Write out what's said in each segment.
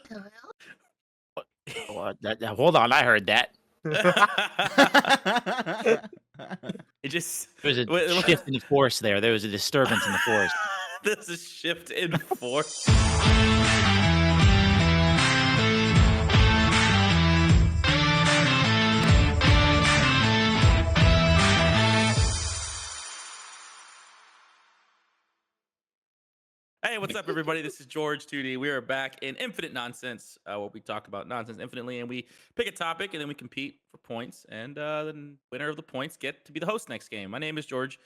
the hell? Hold on, I heard that. It just There was a shift in the force there. There was a disturbance in the force. There's a shift in force. Hey, what's up, everybody? This is George 2D. We are back in Infinite Nonsense, where we talk about nonsense infinitely, and we pick a topic, and then we compete for points, and the winner of the points get to be the host next game. My name is George.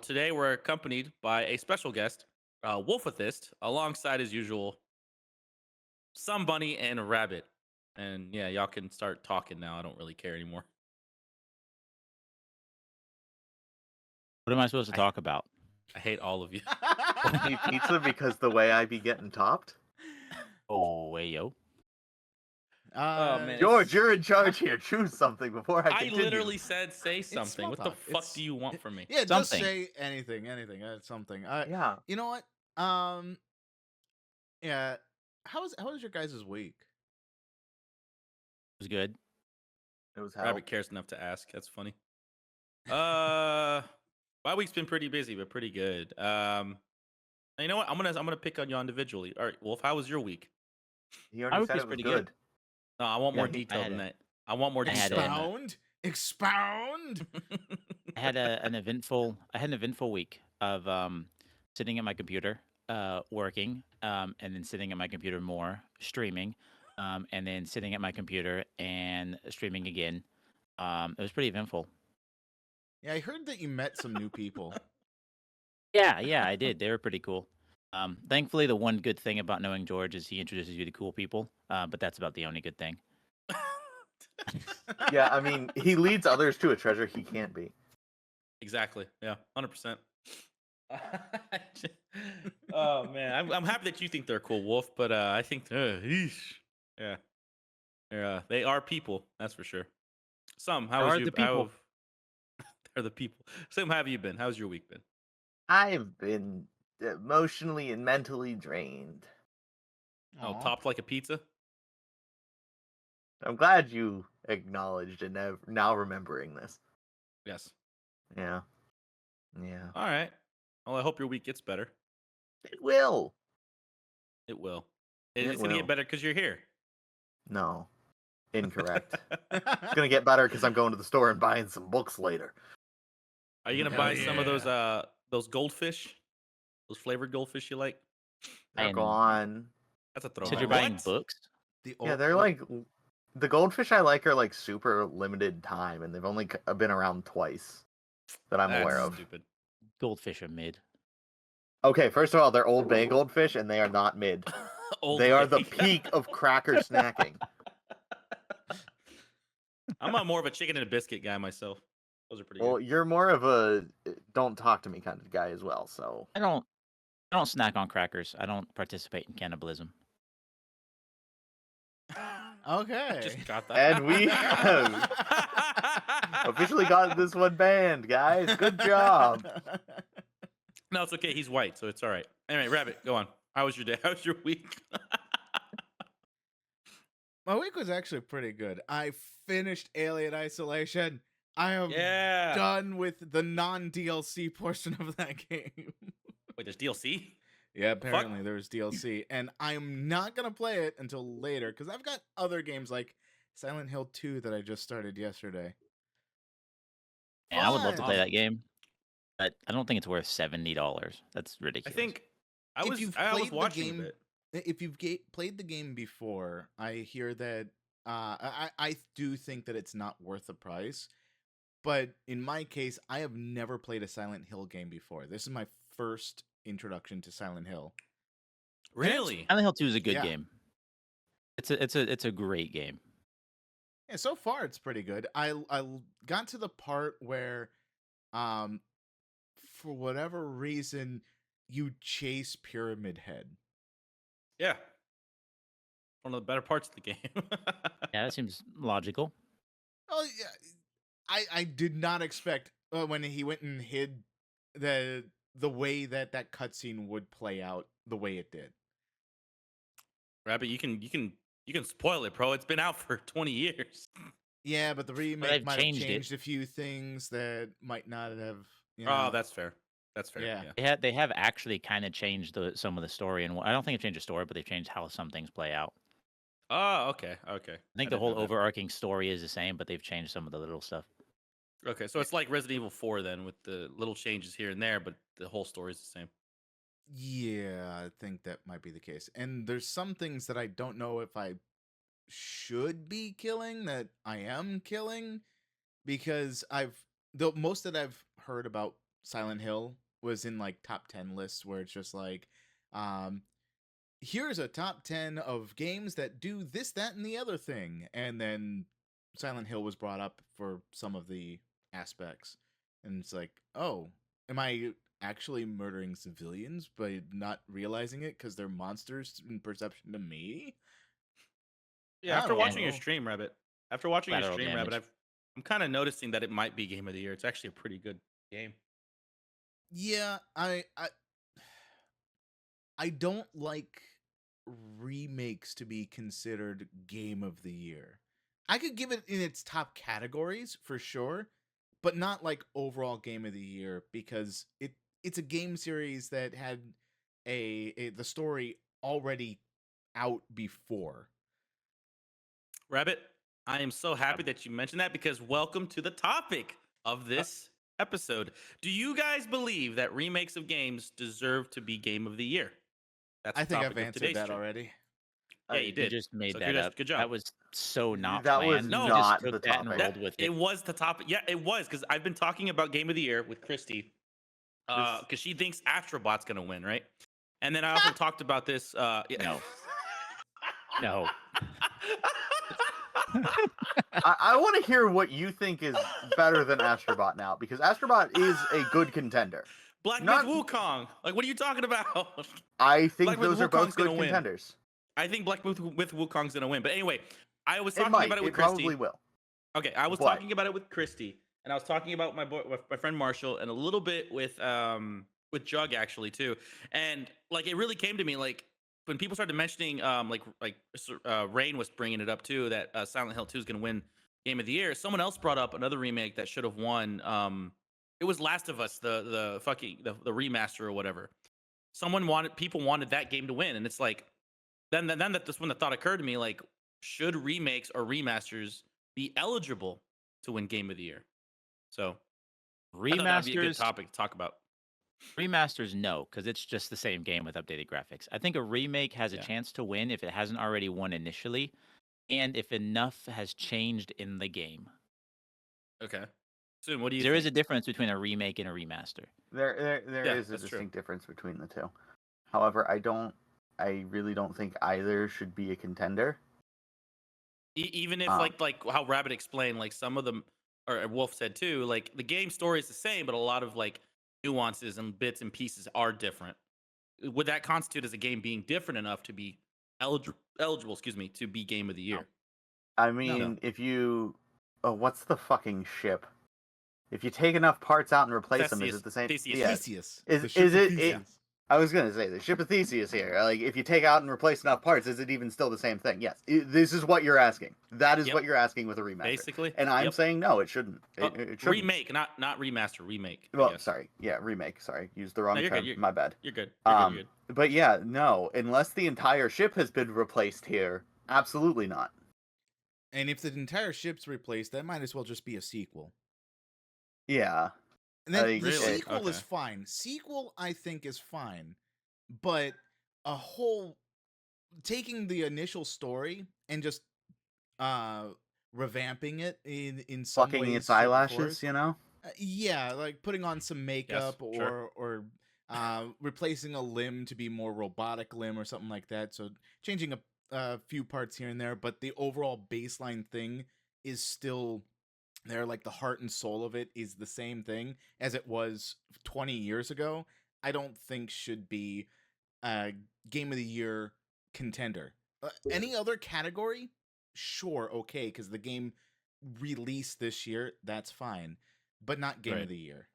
Today we're accompanied by a special guest, Wolfethist, alongside as usual, Somebunny and Rabbit. And yeah, y'all can start talking now. I don't really care anymore. What am I supposed to talk about? I hate all of you. Only pizza because the way I be getting topped? Oh, hey, yo. Oh, man. George, you're in charge here. Choose something before I I continue. literally said say something. small What the talk. fuck do you want from me? Yeah, just Something. say anything. Something. Yeah. You know what? Yeah. How was your guys' week? It was good. It was hell. Rabbit cares enough to ask. That's funny. My week's been pretty busy, but pretty good. You know what? I'm gonna pick on you individually. All right, Wolf, how was your week? He My already week said was it was pretty good. good. No, I want Yeah, more I detail had than a- that. I want more I had detail. Expound. I had an eventful week of sitting at my computer, working, and then sitting at my computer more, streaming, and then sitting at my computer and streaming again. It was pretty eventful. Yeah, I heard that you met some new people. Yeah, I did. They were pretty cool. Thankfully, the one good thing about knowing George is he introduces you to cool people. But that's about the only good thing. Yeah, I mean, he leads others to a treasure he can't be. Exactly. Yeah, 100%. Oh man, I'm happy that you think they're cool, Wolf. But I think, yeah, they are people. That's for sure. Some, how They was are you? the people. They're the people. Some, how have you been? How's your week been? I've been emotionally and mentally drained. Oh, Aw. topped like a pizza. I'm glad you acknowledged and now remembering this. Yes. Yeah. Yeah. All right. Well, I hope your week gets better. It will. It will. It It's gonna will. get better because you're here. No. Incorrect. It's gonna get better because I'm going to the store and buying some books later. Are you gonna Hell buy some of those goldfish, those flavored goldfish you like? They're And- gone. That's a You throwback. said you're buying What? books? Yeah, they're like the goldfish I like are like super limited time, and they've only been around twice that I'm aware That's of. stupid. Goldfish are mid. Okay, first of all, they're Old Bay goldfish, and they are not mid. Old They are the Bay. peak of cracker snacking. I'm more of a chicken and a biscuit guy myself. Those are pretty Well, good. you're more of a don't talk to me kind of guy as well. So I don't snack on crackers. I don't participate in cannibalism. Okay. Just got that. And we have officially got this one banned, guys. Good job. No, it's okay. He's white, so it's all right. Anyway, Rabbit, go on. How was your day? How was your week? My week was actually pretty good. I finished Alien Isolation. I am Yeah. done with the non-DLC portion of that game. Wait, there's DLC? Yeah, fuck? apparently there's DLC, and I'm not gonna play it until later because I've got other games like Silent Hill 2 that I just started yesterday. And I would love to play Fun. that game, but I don't think it's worth $70. That's I ridiculous. think I If was you've I was played the watching game- a bit. If you've played the game before, I hear that I do think that it's not worth the price. But in my case, I have never played a Silent Hill game before. This is my first introduction to Silent Hill. Really? Silent Hill 2 is a good Yeah. game. It's a great game. Yeah, so far it's pretty good. I got to the part where, for whatever reason, you chase Pyramid Head. Yeah. One of the better parts of the game. Yeah, that seems logical. Oh yeah, I did not expect when he went and hid the way that cutscene would play out the way it did. Rabbit, you can spoil it, bro. It's been out for 20 years. Yeah, but the remake they've might have changed it. changed a few things that might not have. Oh, that's fair. That's fair. Yeah. Yeah. They have actually kind of changed some of the story, and I don't think they've changed the story, but they've changed how some things play out. Oh, okay. Okay. I think the didn't whole know that. overarching story is the same, but they've changed some of the little stuff. Okay, so it's like Resident Evil 4 then, with the little changes here and there, but the whole story is the same. Yeah, I think that might be the case. And there's some things that I don't know if I should be killing that I am killing because the most that I've heard about Silent Hill was in like top 10 lists where it's just like um here's a top 10 of games that do this, that, and the other thing. And then Silent Hill was brought up for some of the aspects. And it's like, oh, am I actually murdering civilians but not realizing it because they're monsters in perception to me? Yeah, I after don't watching your know. stream, Rabbit. After watching your Collateral stream, Rabbit, damage. I'm kind of noticing that it might be game of the year. It's actually a pretty good game. Yeah, I don't like remakes to be considered game of the year. I could give it in its top categories for sure, but not like overall game of the year because it's a game series that had the story already out before. Rabbit, I am so happy that you mentioned that because welcome to the topic of this episode. Do you guys believe that remakes of games deserve to be game of the year? That's I the think topic I've of answered today's that stream. already. Yeah, you You did. just made So that up. good job. That was so not That was planned. No. You just not took the that and topic. rolled with it. It was the topic. Yeah, it was because I've been talking about game of the year with Christy because she thinks Astrobot's gonna win, right? And then I also talked about this. No. No. I want to hear what you think is better than Astrobot now, because Astrobot is a good contender. Black Not- Myth Wukong. Like, what are you talking about? I think Black Myth those are Wukong's both good gonna win. contenders. I think Black Myth with Wukong's gonna win. But anyway, I was It talking might. about it with It Christy. probably will. Okay, I was But- talking about it with Christy, and I was talking about my friend Marshall, and a little bit with Jug actually too. And like, it really came to me like when people started mentioning Rain was bringing it up too that Silent Hill 2 is gonna win Game of the Year. Someone else brought up another remake that should have won. It was Last of Us, the remaster or whatever. People wanted that game to win, and it's like then that's when the thought occurred to me, like, should remakes or remasters be eligible to win Game of the Year? So I thought that'd be a good Remasters, topic to talk about. remasters, no, because it's just the same game with updated graphics. I think a remake has a Yeah. chance to win if it hasn't already won initially, and if enough has changed in the game. Okay. Soon, what do you There think? is a difference between a remake and a remaster. There Yeah, is a that's true. distinct difference between the two. However, I really don't think either should be a contender. Even if Um, like how Rabbit explained, like some of them, or Wolf said too, like the game story is the same, but a lot of like nuances and bits and pieces are different. Would that constitute as a game being different enough to be eligible, to be Game of the Year? I mean, if you, what's the fucking ship? If you take enough parts out and replace them, is Theseus. it the same? Theseus. Yeah. Theseus. Is The ship is of it? Theseus. I was gonna say the ship of Theseus here. Like, if you take out and replace enough parts, is it even still the same thing? Yes. This is what you're asking. That is Yep. what you're asking with a remaster. Basically, And I'm yep. saying no, it shouldn't. It shouldn't. Remake, not remaster. Remake. I Well, guess. sorry. Yeah, remake. Sorry, used the wrong you're good, term. you're- My bad. You're good. You're good. But yeah, no. Unless the entire ship has been replaced here, absolutely not. And if the entire ship's replaced, that might as well just be a sequel. Yeah. And then Like, the Really? sequel is Okay. fine. Sequel, I think, is fine. But a whole taking the initial story and just revamping it in some Fucking ways, its shape, or eyelashes, forms. you know? Yeah, like putting on some makeup sure. or replacing a limb to be more robotic limb or something like that. So changing a few parts here and there, but the overall baseline thing is still there. Like the heart and soul of it is the same thing as it was 20 years ago. I don't think should be a Game of the Year contender. Any other category? Sure, okay, because the game released this year, that's fine, but not Game Right. of the Year.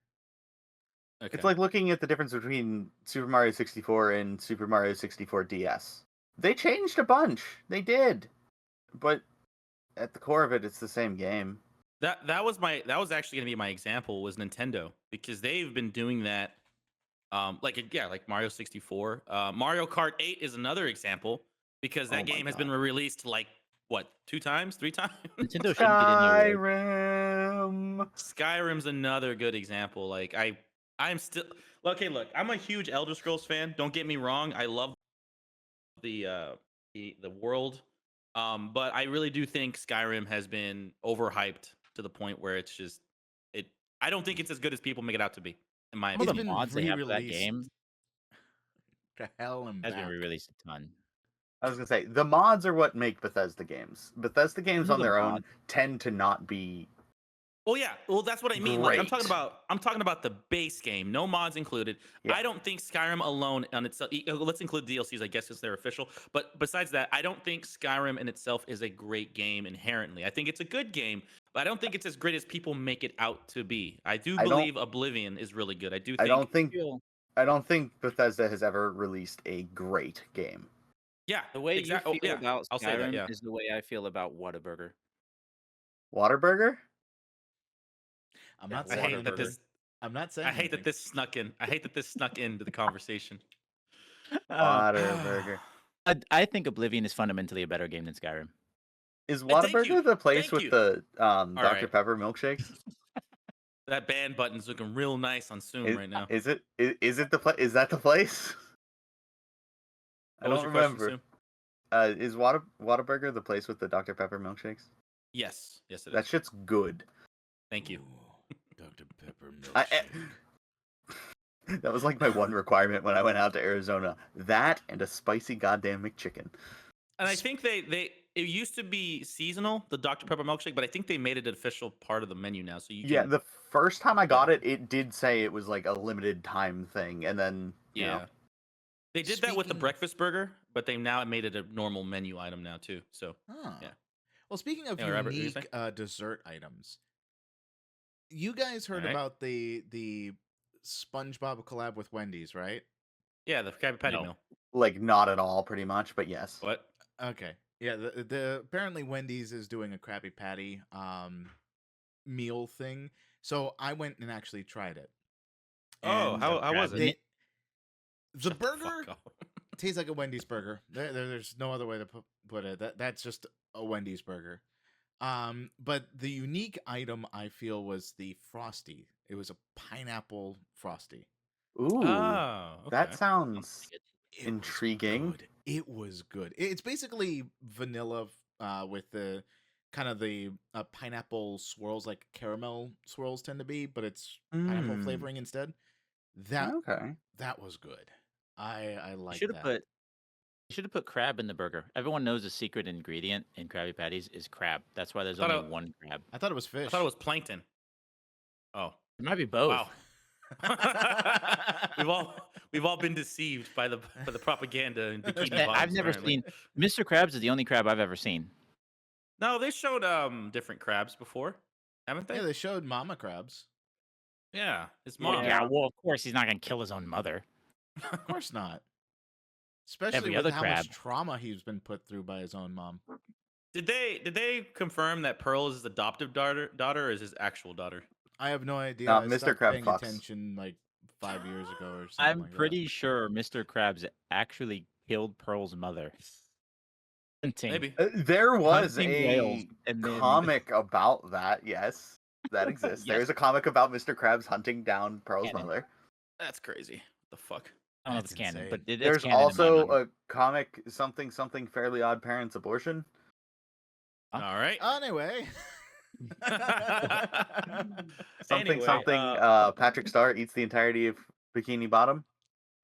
Okay. It's like looking at the difference between Super Mario 64 and Super Mario 64 DS. They changed a bunch. They did, but at the core of it, it's the same game. That was actually gonna be my example was Nintendo because they've been doing that. Like Mario 64. Mario Kart 8 is another example because Oh that my game has been god. released like what 2 times, 3 times. Nintendo shouldn't get any awards. Skyrim. Skyrim's another good example. Like I'm still okay. Look, I'm a huge Elder Scrolls fan. Don't get me wrong. I love the uh the world, but I really do think Skyrim has been overhyped to the point where it's just it. I don't think it's as good as people make it out to be. In my Some of It's the opinion. been mods they have for that re-released game to hell and has been back. re-released a ton. I was gonna say the mods are what make Bethesda games. Bethesda games Some of on the their own mods, tend to not be Well, yeah. Well, that's what I mean. Like I'm talking great. about the base game, no mods included. Yeah, I don't think Skyrim alone on itself. Let's include DLCs, I guess, because they're official. But besides that, I don't think Skyrim in itself is a great game inherently. I think it's a good game, but I don't think it's as great as people make it out to be. I do I don't. believe Oblivion is really good. I do I think, don't think. feel I don't think Bethesda has ever released a great game. yeah, The way you exactly. feel Oh, yeah, about I'll say that. Skyrim Yeah. is the way I feel about Whataburger. Waterburger. I'm not I saying hate that anything. this. I'm not saying I hate that anything. this snuck in. I hate that this snuck into the conversation. Waterburger. I think Oblivion is fundamentally a better game than Skyrim. Is Thank you. Waterburger the place Thank with you. the All Dr right. Pepper milkshakes? That ban button's looking real nice on Zoom Is, right now. is it? Is it the place? Is that the place? I What was don't your question, remember. Zoom? Is Waterburger the place with the Dr Pepper milkshakes? Yes, yes, it is. That shit's good. Thank you. Dr. Pepper I, milkshake. that was like my one requirement when I went out to Arizona. That and a spicy goddamn McChicken. And I think they it used to be seasonal, the Dr Pepper milkshake, but I think they made it an official part of the menu now. So you Yeah, can the first time I got it, it did say it was like a limited time thing, and then you know, They did that with the Speaking of- breakfast burger, but they now made it a normal menu item now too. So Huh. Yeah. Well, speaking of Yeah, Robert, what were you unique dessert items, you guys heard Alright. about the SpongeBob collab with Wendy's, right? yeah, the Krabby Patty No. meal. like not at all, pretty much, but yes. What? Okay. Yeah, the apparently Wendy's is doing a Krabby Patty meal thing. So I went and actually tried it. Oh, And how was it? they- the Shut burger fuck up. tastes like a Wendy's burger. There's no other way to put it. That's just a Wendy's burger. But the unique item I feel was the Frosty. It was a pineapple Frosty. Ooh, Oh, okay. that sounds It was intriguing. good. It was good. It's basically vanilla with the kind of the pineapple swirls, like caramel swirls tend to be, but it's pineapple Mm. flavoring instead. That Okay. that was good. I You like should that. have put you should have put crab in the burger. Everyone knows the secret ingredient in Krabby Patties is crab. That's why there's thought only I- one crab. I thought it was I fish. thought it was plankton. Oh, It might be both. wow. we've all been deceived by the propaganda and bikini Man, bottoms. I've never apparently. seen Mr. Krabs is the only crab I've ever seen. No, they showed different crabs before, haven't they? Yeah, they showed mama crabs. Yeah, his Well, mom. yeah, well, of course he's not gonna kill his own mother. Of course not. Especially with other how crab. much trauma he's been put through by his own mom. Did they confirm that Pearl is his adoptive daughter or is his actual daughter? I have no idea. No, I Mr. stopped Crab paying fucks. attention like 5 years ago or something I'm like that. pretty sure Mr. Krabs actually killed Pearl's mother. Hunting. Maybe. There was Hunting whales, a and then- comic about that. Yes, that exists. Yes. There's a comic about Mr. Krabs hunting down Pearl's Canon. mother. That's crazy. What the fuck? I don't know if That's it's canon, insane. but it's There's canon in my also mind. a comic something Fairly Odd Parents abortion. Huh? All right. Anyway. Anyway, Patrick Star eats the entirety of Bikini Bottom.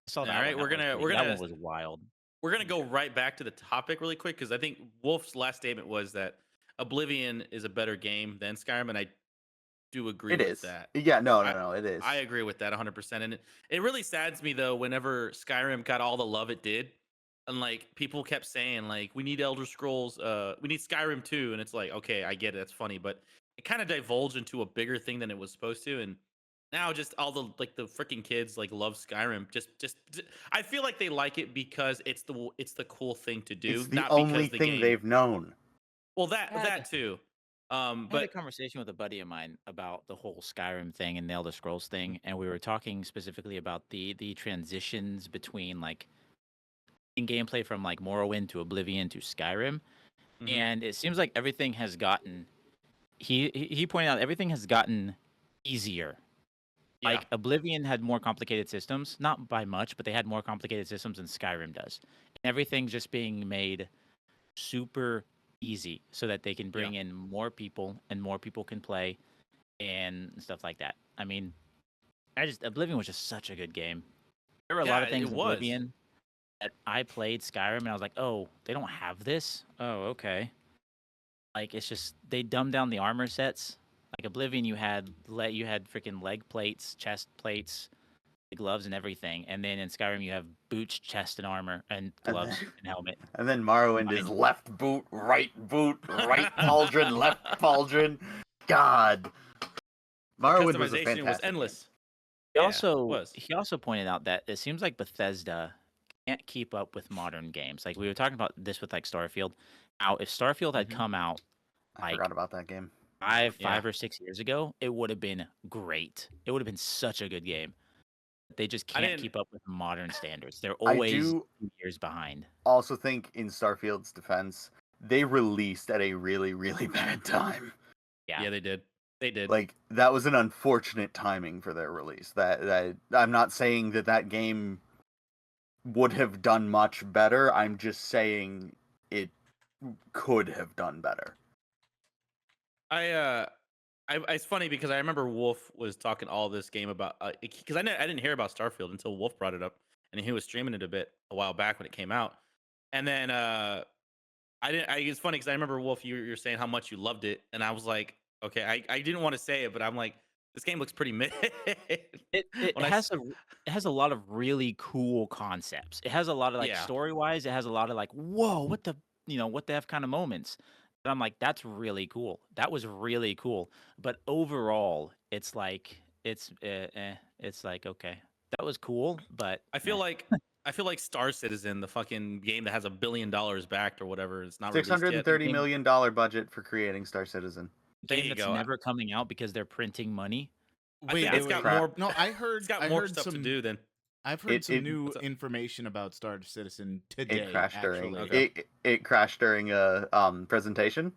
I saw that All right, one. That we're was pretty- gonna- that one was wild. We're gonna go right back to the topic really quick because I think Wolf's last statement was that Oblivion is a better game than Skyrim, and I do agree It with is. that. Yeah, no, it is. I agree with that 100%. And it really saddens me though whenever Skyrim got all the love it did, and like people kept saying like we need Elder Scrolls, we need Skyrim too, and it's like okay, I get it, that's funny, but it kind of divulged into a bigger thing than it was supposed to, and now just all the the freaking kids love Skyrim. I feel like they like it because it's the cool thing to It's do, the not only because the thing game. they've known. Well, I had that too. I had a But conversation with a buddy of mine about the whole Skyrim thing and the Elder Scrolls thing, and we were talking specifically about the transitions between like in gameplay from like Morrowind to Oblivion to Skyrim, mhm, and it seems like everything has gotten. He pointed out everything has gotten easier. yeah, Like Oblivion had more complicated systems, not by much, but they had more complicated systems than Skyrim does. And everything's just being made super easy so that they can yeah, bring in more people and more people can play and stuff like that. I mean, I just Oblivion was just such a good game. There were a lot yeah. of It things in was. Oblivion that I played Skyrim and I was like, "Oh, they don't have this? Oh, okay." Like it's just they dumbed down the armor sets. Like Oblivion, you had freaking leg plates, chest plates, gloves, and everything. And then in Skyrim, you have boots, chest, and armor, and And then, gloves and helmet. and then Morrowind is Combined. left boot, right pauldron, left pauldron. God, The Morrowind was a customization was fantastic game. endless. Yeah, it was. He also pointed out that it seems like Bethesda can't keep up with modern games. Like we were talking about this with like Starfield. Now, if Starfield had Mhm. come out I like forgot about that game. five Yeah. or 6 years ago, it would have been great. It would have been such a good game. They just I can't didn't. keep up with modern standards. They're I always do 2 years behind. also think, in Starfield's defense, they released at a really, really bad time. Yeah. Yeah, they did. They did. Like, that was an unfortunate timing for their release. That I'm not saying that game would have done much better. I'm just saying it could have done better. It's funny because I remember Wolf was talking all this game about because I didn't hear about Starfield until Wolf brought it up, and he was streaming it a while back when it came out, and then I didn't. It's funny because I remember Wolf, you're saying how much you loved it, and I was like, okay, I didn't want to say it, but I'm like, this game looks pretty mid. It when I has it has a lot of really cool concepts. It has a lot of like yeah, story wise. It has a lot of like whoa, what the f kind of moments. And I'm like, that's really cool. That was really cool. But overall, it's like it's like okay, that was cool, but I feel like Star Citizen, the fucking game that has $1 billion backed or whatever, it's not released yet. $630 game million budget for creating Star Citizen. There game you that's go. never coming out because they're printing money. I think Wait, it's wait, got wait. more. No, I It's heard. got I more heard stuff to some. do than. I've heard some new What's up? information about Star Citizen It today. crashed during Actually, it crashed during a presentation.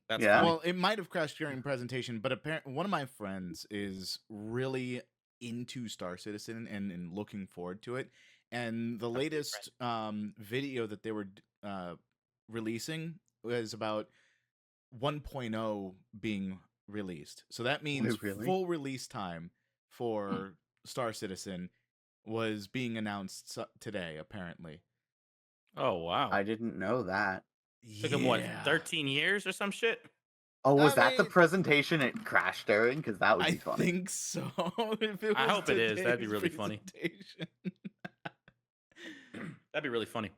That's Yeah. funny. well, it might have crashed during presentation, but apparently one of my friends is really into Star Citizen and looking forward to it. And the latest video that they were releasing was about 1.0 being released. So that means Really? full release time for Star Citizen was being announced today, apparently. Oh wow. I didn't know that. Took him what, Yeah. 13 years or some shit? Oh, was I that the mean- presentation it crashed during? Because that would I be funny. think so. If it I was hope it is. That'd be today's really funny. presentation. That'd be really funny.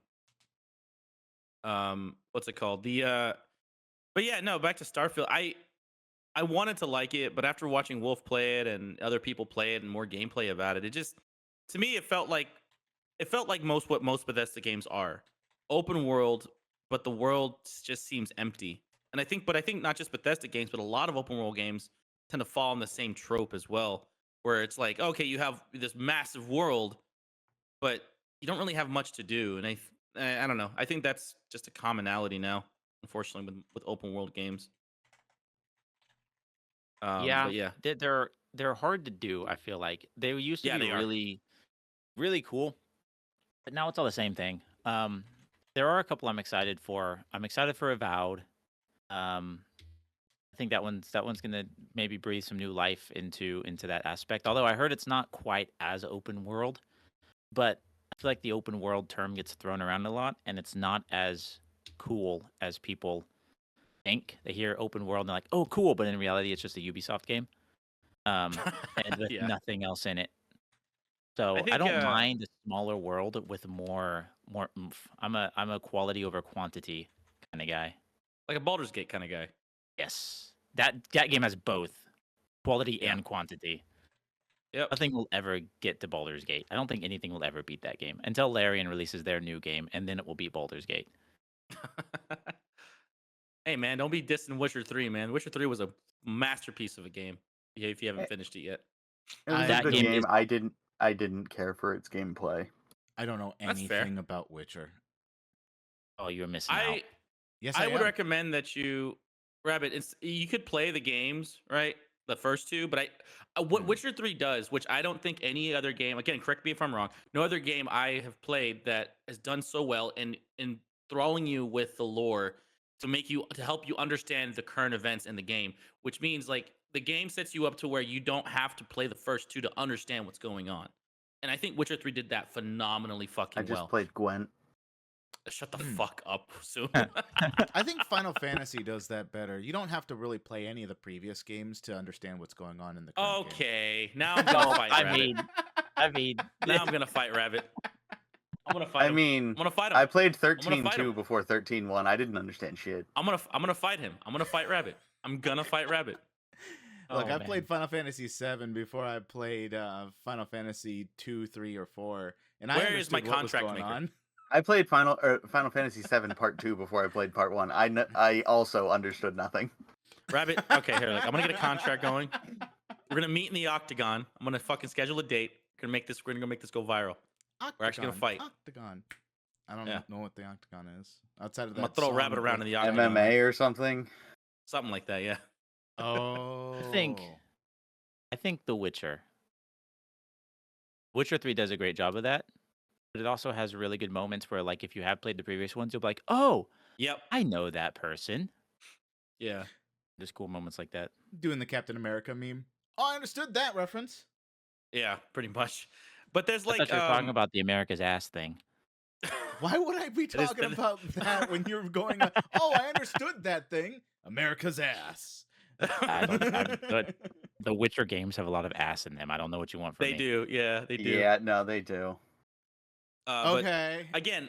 What's it called? But yeah, no, back to Starfield. I wanted to like it, but after watching Wolf play it and other people play it and more gameplay about it, it just, to me, it felt like what most Bethesda games are. Open world, but the world just seems empty. And I think not just Bethesda games, but a lot of open world games tend to fall in the same trope as well, where it's like, okay, you have this massive world, but you don't really have much to do. And I don't know. I think that's just a commonality now, unfortunately, with open world games. Yeah, But yeah, they're hard to do. I feel like they used to yeah, be they are. really really cool, but now it's all the same thing. There are a couple I'm excited for. I'm excited for Avowed. I think that one's gonna maybe breathe some new life into that aspect. Although I heard it's not quite as open world, but I feel like the open world term gets thrown around a lot, and it's not as cool as people think. They hear open world and they're like, "Oh, cool," but in reality, it's just a Ubisoft game, and with yeah. nothing else in it. I So I think don't mind a smaller world with more oomph. I'm a quality over quantity kind of guy. like a Baldur's Gate kind of guy. Yes, that game has both quality Yeah. and quantity. Yep. Nothing will ever get to Baldur's Gate. I don't think anything will ever beat that game until Larian releases their new game, and then it will beat Baldur's Gate. Hey man, don't be dissing Witcher 3, man. Witcher 3 was a masterpiece of a game. If you haven't finished it yet. It was a That good game game. is- I didn't care for its gameplay. I don't know That's fair. anything about Witcher. Oh, you're missing out. Yes, I would am. recommend that you, Rabbit. You could play the games, right? The first two, but what Witcher 3 does, which I don't think any other game. Again, correct me if I'm wrong. No other game I have played that has done so well in enthralling you with the lore to help you understand the current events in the game. Which means like the game sets you up to where you don't have to play the first two to understand what's going on. And I think Witcher 3 did that phenomenally fucking I just well. played Gwent. Shut the fuck up, soon. I think Final Fantasy does that better. You don't have to really play any of the previous games to understand what's going on in the current game. Okay, now I'm gonna fight Rabbit. I mean, Now I'm gonna fight Rabbit. I'm gonna fight him. I'm gonna fight him. I played fight 13.2 him. before 13.1. I didn't understand shit. I'm gonna fight him. I'm gonna fight Rabbit. I'm gonna fight Rabbit. Look, Oh, I man. played Final Fantasy 7 before I played Final Fantasy 2, 3, or 4, and I Where is my understood what was contract going maker? on. I played Final Fantasy 7 Part 2 before I played Part 1. I also understood nothing. Rabbit. Okay, here. Like, I'm gonna get a contract going. We're gonna meet in the Octagon. I'm gonna fucking schedule a date. We're gonna make this go viral. We're actually gonna fight. Octagon. I don't Yeah. know what the Octagon is outside of I'm that. gonna throw song Rabbit around in with- the Octagon. MMA or something. Something like that. Yeah. Oh, I think The Witcher 3 does a great job of that, but it also has really good moments where, like, if you have played the previous ones, you'll be like, oh, Yep. I know that person. Yeah. There's cool moments like that. doing the Captain America meme. Oh, I understood that reference. Yeah. Pretty much. But there's I like thought you were talking about the America's ass thing. Why would I be is talking the- about that when you're going? Oh, I understood that thing. America's ass. The Witcher games have a lot of ass in them. I don't know what you want from They me. do. Yeah. They do. Yeah, no, they do. But Okay. again,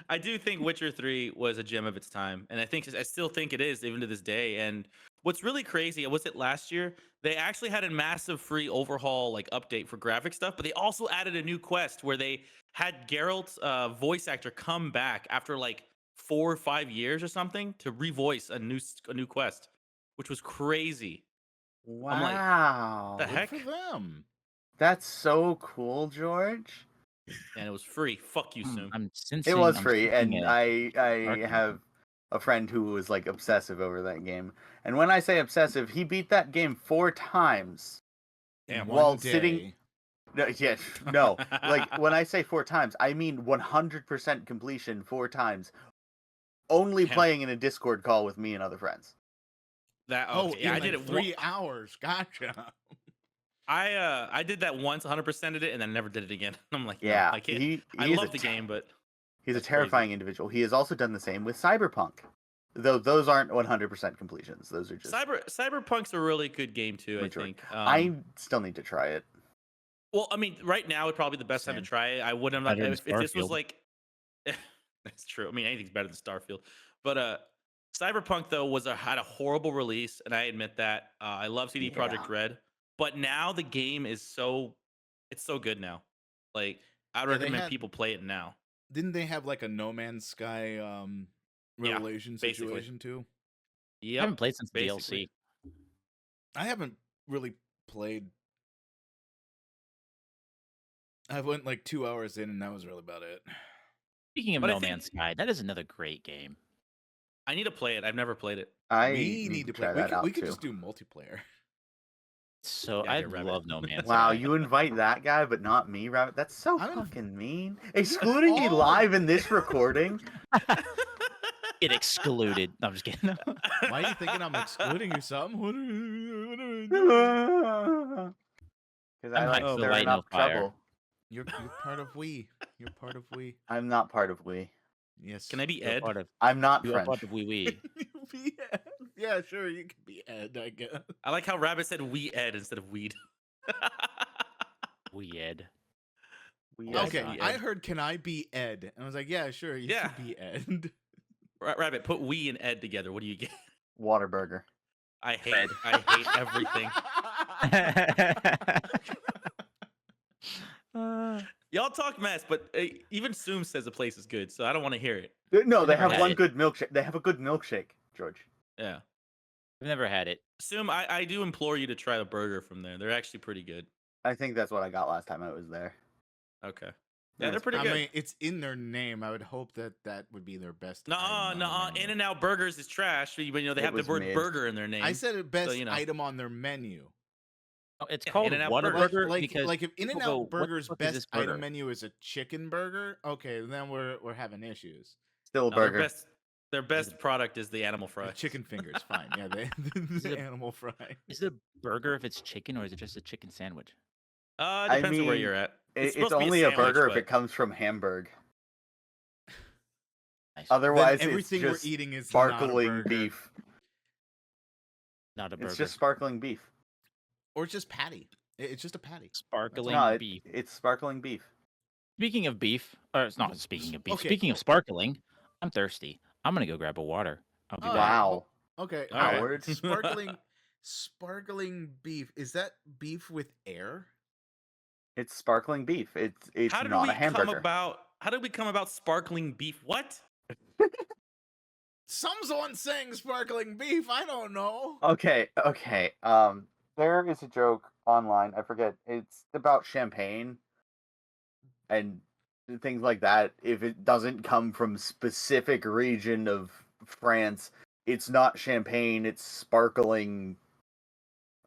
I do think Witcher 3 was a gem of its time, and I still think it is even to this day. And what's really crazy, was it last year? They actually had a massive free overhaul, like update for graphic stuff, but they also added a new quest where they had Geralt's voice actor come back after like 4 or 5 years or something to revoice a new quest, which was crazy. I'm like, Wow. the Good heck? for them. That's so cool, George. And it was free. Fuck you, Soon. I'm sensing, It was I'm free, and sensing I sarcasm. have a friend who was like obsessive over that game. And when I say obsessive, he beat that game 4 times. In Damn. one While day. sitting- No, yeah, no. Like when I say 4 times, I mean 100% completion 4 times. Only Damn. playing in a Discord call with me and other friends. That Oh, okay. Yeah, I in did like it 3 hours. Gotcha. I did that once, 100%ed it, and then never did it again. I'm like, no, Yeah, I can't. he I is love a the game, but He's a That's crazy. terrifying individual. He has also done the same with Cyberpunk. Though those aren't 100% completions. Those are just Cyberpunk's a really good game too. Majority. I think. I still need to try it. Well, I mean, right now would probably be the best time to Same. try it. I wouldn't have Better if than this was Starfield. like. That's true. I mean, anything's better than Starfield, but Cyberpunk though had a horrible release, and I admit that. I love CD Projekt Yeah. Red, but now the game is so good now. Like, I'd Yeah, they recommend had- people play it now. Didn't they have like a No Man's Sky Yeah, Revelation basically. situation too? I Yep. haven't played since basically. DLC. I haven't really played. I went like 2 hours in, and that was really about it. Speaking of But I No think- Man's Sky, that is another great game. I need to play it. I've never played it. I We need to play. try We that could, out we could too. just do multiplayer. So Yeah, I get Rabbit. love No Man's Wow, Sky. you invite that guy, but not me, Rabbit. That's so I'm in- fucking mean. Excluding me all- live in this recording. Get excluded. No, I'm just kidding. Why are you thinking I'm excluding you? Something? What are you doing? Because I'm I like hyped for stirring Light No up Fire. trouble. You're part of we. You're part of we. I'm not part of we. Yes. Can I be You're Ed? part of, I'm not you are French. part of Wee Wee. Be Ed. Yeah, sure. You can be Ed, I guess. I like how Rabbit said we Ed instead of weed. Wee Ed. We Yeah, Okay, God. I heard, can I be Ed? And I was like, yeah, sure. You Yeah. can be Ed. Rabbit, put we and Ed together. What do you get? Waterburger. I hate everything. Y'all talk mess, but even Soom says the place is good, so I don't want to hear it. No, I've they never have had one it. good milkshake. They have a good milkshake, George. Yeah. I've never had it. Soom, I do implore you to try the burger from there. They're actually pretty good. I think that's what I got last time I was there. Okay. Yeah, Yeah, they're it's pretty I good. mean, it's in their name. I would hope that that would be their best. No, item on no, their menu. In-N-Out Burgers is trash, but they It have the was word mid. burger in their name. I said it best you know. item on their menu. Oh, it's Yeah, called In-N-Out Whataburger Like because if people In-N-Out go, "What the Burger's fuck is this best burger?" item menu is a chicken burger, okay, then we're having issues. Still a No, burger. their best product is the animal fries. Chicken fingers, fine. Yeah, Is it the a- animal fry. Is it a burger if it's chicken, or is it just a chicken sandwich? It depends on where mean, you're at. It's supposed to be only a sandwich, burger if but- it comes from Hamburg. Nice. Otherwise, Then it's everything we're just eating is not a sparkling burger. beef. Not a burger. It's just sparkling beef. Or it's just patty. It's just a patty. Sparkling No, beef. it's sparkling beef. Speaking of beef, or it's not speaking of beef. Okay. Speaking of sparkling, I'm thirsty. I'm gonna go grab a water. I'll be All back. right. Wow. Okay. All right. Howard. Sparkling beef. Is that beef with air? It's sparkling beef. It's How did not we a hamburger. How did we come about sparkling beef? What? Someone's saying sparkling beef. I don't know. Okay. There is a joke online. I forget. It's about champagne and things like that. If it doesn't come from specific region of France, it's not champagne. It's sparkling.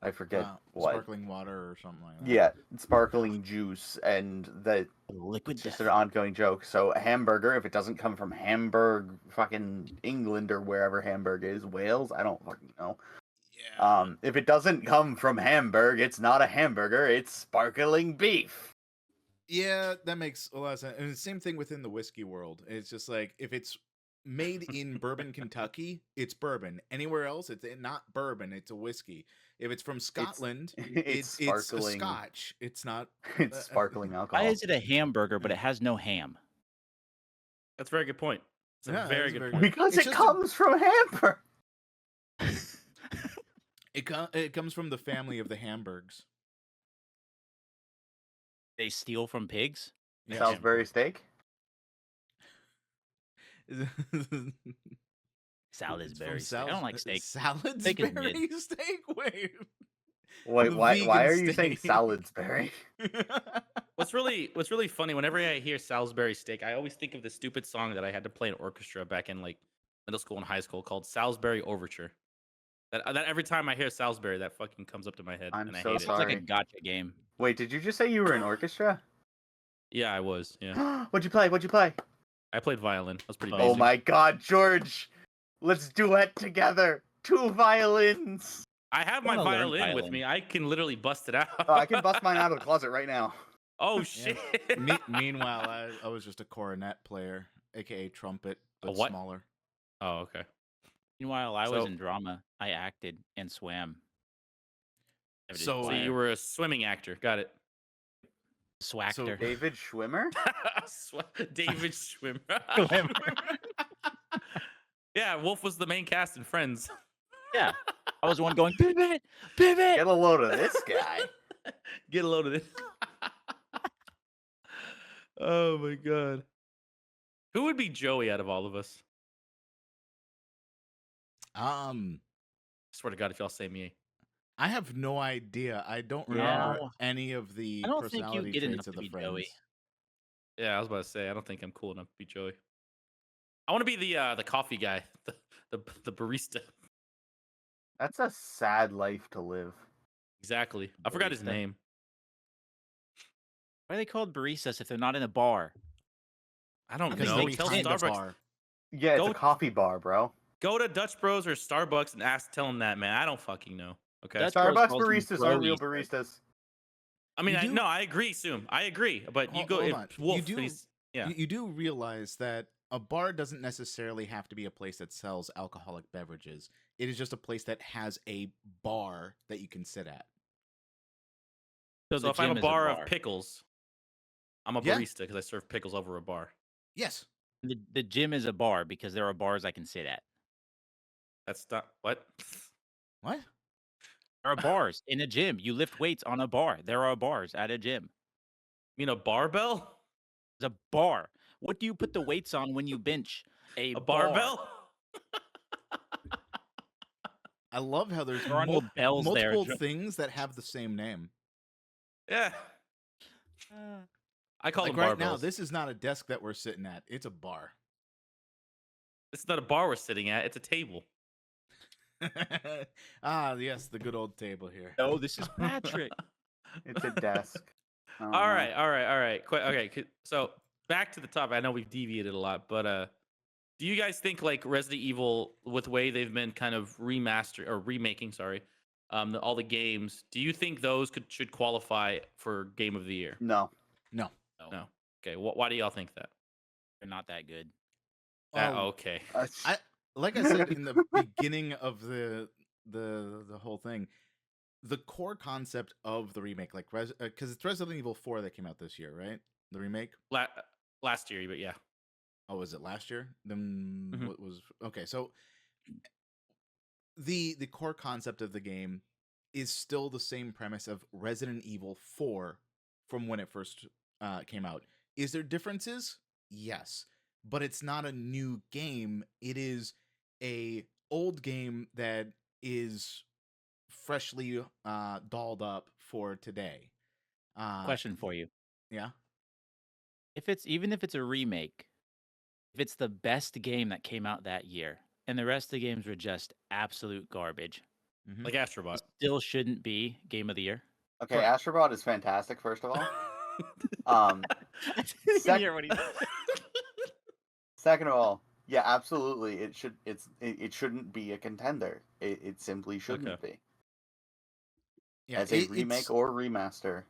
I forget what. Sparkling water or something like that. Yeah, sparkling juice, and that Liquid it's just death. an ongoing joke. So a hamburger, if it doesn't come from Hamburg, fucking England or wherever Hamburg is, Wales, I don't fucking know. Yeah. If it doesn't come from Hamburg, it's not a hamburger. It's sparkling beef. Yeah, that makes a lot of sense. And the same thing within the whiskey world. It's just like if it's made in Bourbon, Kentucky, it's bourbon. Anywhere else, it's not bourbon. It's a whiskey. If it's from Scotland, It's it's a sparkling. Scotch. It's not. It's sparkling alcohol. Why is it a hamburger but it has no ham? That's a very good point. It's a Yeah, very that's good very point. Because It's it just comes from Hamburg. It comes from the family of the Hamburgs. They steal from pigs. Yeah. Salisbury steak. Salisbury steak. I don't like steak. Salisbury steak? Wait, The why vegan are you saying steak. Salisbury? What's really funny, whenever I hear Salisbury steak, I always think of the stupid song that I had to play in orchestra back in like middle school and high school called Salisbury Overture. That every time I hear Salisbury, that fucking comes up to my head, I'm and I so hate It's like a sorry. gotcha game. Wait, did you just say you were in orchestra? it. Yeah, I was. Yeah, What'd you play? I played violin. That was pretty Oh basic. my god, George! Let's duet together. 2 violins. I have I my wanna learn violin with violin. me. I can literally bust it out. Oh, I can bust mine out of the closet right now. Oh shit! Meanwhile, I was just a cornet player, aka trumpet, but what? smaller. Oh, okay. Meanwhile, I was So- in drama. I acted and swam. Never did So So choir. you were a swimming actor. Got it. Swactor. David Schwimmer? David Schwimmer. Yeah, Wolf was the main cast in Friends. Yeah, I was the one going pivot, pivot. Get a load of this guy. Get a load of this. Oh my god. Who would be Joey out of all of us? I Swear to God, if y'all say me. have no idea. I don't Yeah. remember any of the I don't think you personality get enough traits of to the be Joey. friends. Yeah, I was about to say, I don't think I'm cool enough to be Joey. I want to be the coffee guy, the barista. That's a sad life to live. Exactly. I forgot his Barista. name. Why are they called baristas if they're not in a bar? I don't Because know. they Tell can't- Starbucks. bar. Yeah, it's Go- a coffee bar, bro. Go to Dutch Bros or Starbucks and tell them that, man. I don't fucking know. Okay. Dutch Bros Starbucks calls them baristas aren't real broistas. baristas. I mean, You do- no, I agree, Soom. I agree. But you go Hold if on. Wolf. You do- he's- yeah. You do realize that a bar doesn't necessarily have to be a place that sells alcoholic beverages. It is just a place that has a bar that you can sit at. So the if I have gym a is a bar, bar. of pickles, I'm a Yeah. barista because I serve pickles over a bar. Yes. The gym is a bar because there are bars I can sit at. That's not what. What? There are bars in a gym. You lift weights on a bar. There are bars at a gym. You mean a barbell? There's a bar. What do you put the weights on when you bench? A A bar. barbell? I love how there's There are no bells there. multiple things that have the same name. Yeah. I call Like them right barbells. now, this is not a desk that we're sitting at. It's a bar. This is not a bar we're sitting at. It's a table. Ah, yes, the good old table here. No, this is Patrick. It's a desk. I don't All know. right. Okay. So back to the topic. I know we've deviated a lot, but do you guys think like Resident Evil, with the way they've been kind of remaking, sorry, all the games? Do you think those should qualify for Game of the Year? No. No. No. Okay. Why do y'all think that? They're not that good. Okay. Like I said in the beginning of the whole thing, the core concept of the remake, like because it's Resident Evil 4 that came out this year, right? The remake. Last year, but yeah. Oh, was it last year? Then Mhm. what was okay? So the core concept of the game is still the same premise of Resident Evil 4 from when it first came out. Is there differences? Yes, but it's not a new game. It is a old game that is freshly dolled up for today. Question for you. Yeah. Even if it's a remake, if it's the best game that came out that year, and the rest of the games were just absolute garbage, Mhm. Like it Astrobot. still shouldn't be Game of the Year. Okay, Correct. Astrobot is fantastic, first of all. I didn't Sec- hear what he said. Second of all, yeah, absolutely. It shouldn't be a contender. It simply shouldn't be. Yeah. As a remake or remaster.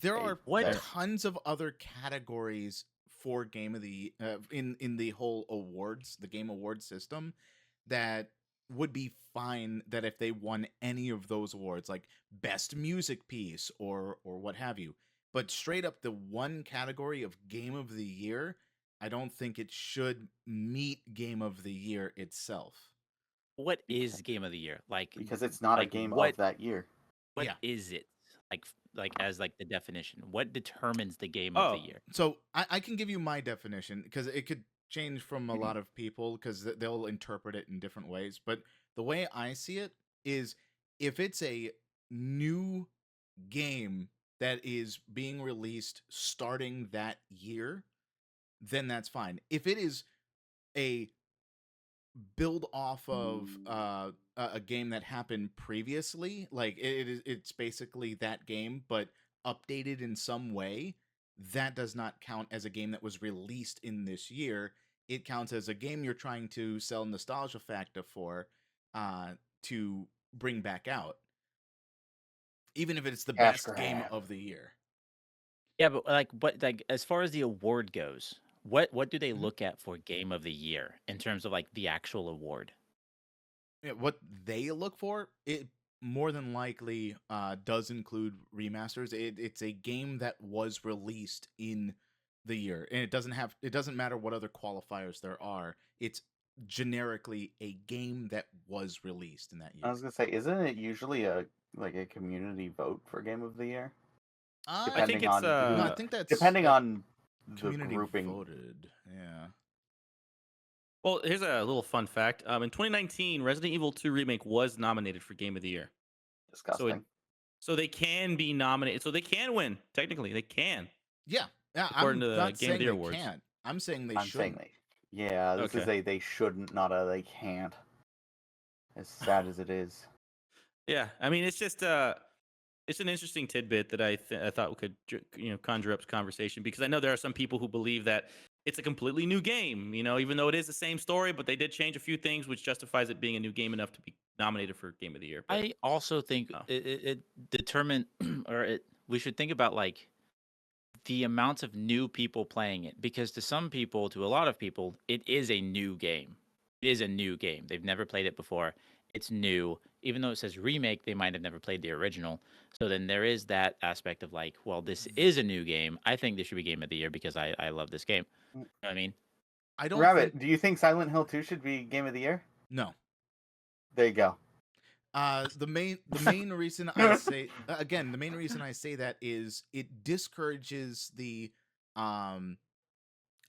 There Hey, are what- tons of other categories for game of the in the whole awards, the game award system, that would be fine that if they won any of those awards, like best music piece or what have you. But straight up the one category of game of the year, I don't think it should meet game of the year itself. What is Game of the Year? Like, Because it's not a like, game what- of that year. what Yeah. is it? Like as like the definition. What determines the game of the Oh. year? So I can give you my definition because it could change from a lot of people because they'll interpret it in different ways. But the way I see it is if it's a new game that is being released starting that year, then that's fine. If it is a build off of a game that happened previously, like it's basically that game but updated in some way, that does not count as a game that was released in this year. It counts as a game you're trying to sell nostalgia factor for to bring back out, even if it's the Cash best game grab. of the year. Yeah, but like as far as the award goes, what do they Mhm. look at for Game of the Year in terms of like the actual award? Yeah, what they look for, it more than likely does include remasters. It's a game that was released in the year, and it doesn't matter what other qualifiers there are. It's generically a game that was released in that I year. was gonna say, isn't it usually a community vote for game of the year? I think Depending it's on who- no, I think that's Depending on the community grouping. voted. Yeah. Well, here's a little fun fact. In 2019, Resident Evil 2 Remake was nominated for Game of the Year. Disgusting. So they can be nominated. So they can win. Technically, they can. Yeah. According I'm to the not Game saying of the Year they awards. can't. I'm saying they I'm shouldn't. saying they. Yeah, this is Okay. a they shouldn't, not a they can't. As sad as it is. Yeah, I mean, it's just it's an interesting tidbit that I thought could conjure up conversation, because I know there are some people who believe that it's a completely new game. Even though it is the same story, but they did change a few things, which justifies it being a new game enough to be nominated for Game of the Year. But I also think Oh. it determine we should think about like the amount of new people playing it, because to a lot of people, it is a new game. It is a new game. They've never played it before. It's new. Even though it says remake, they might have never played the original. So then there is that aspect of like, well, this is a new game. I think this should be Game of the Year because I love this game. You know what I mean? I don't Rabbit, think do you think Silent Hill 2 should be game of the year? no. There you go. The main reason I say again, the main reason I say that is it discourages the um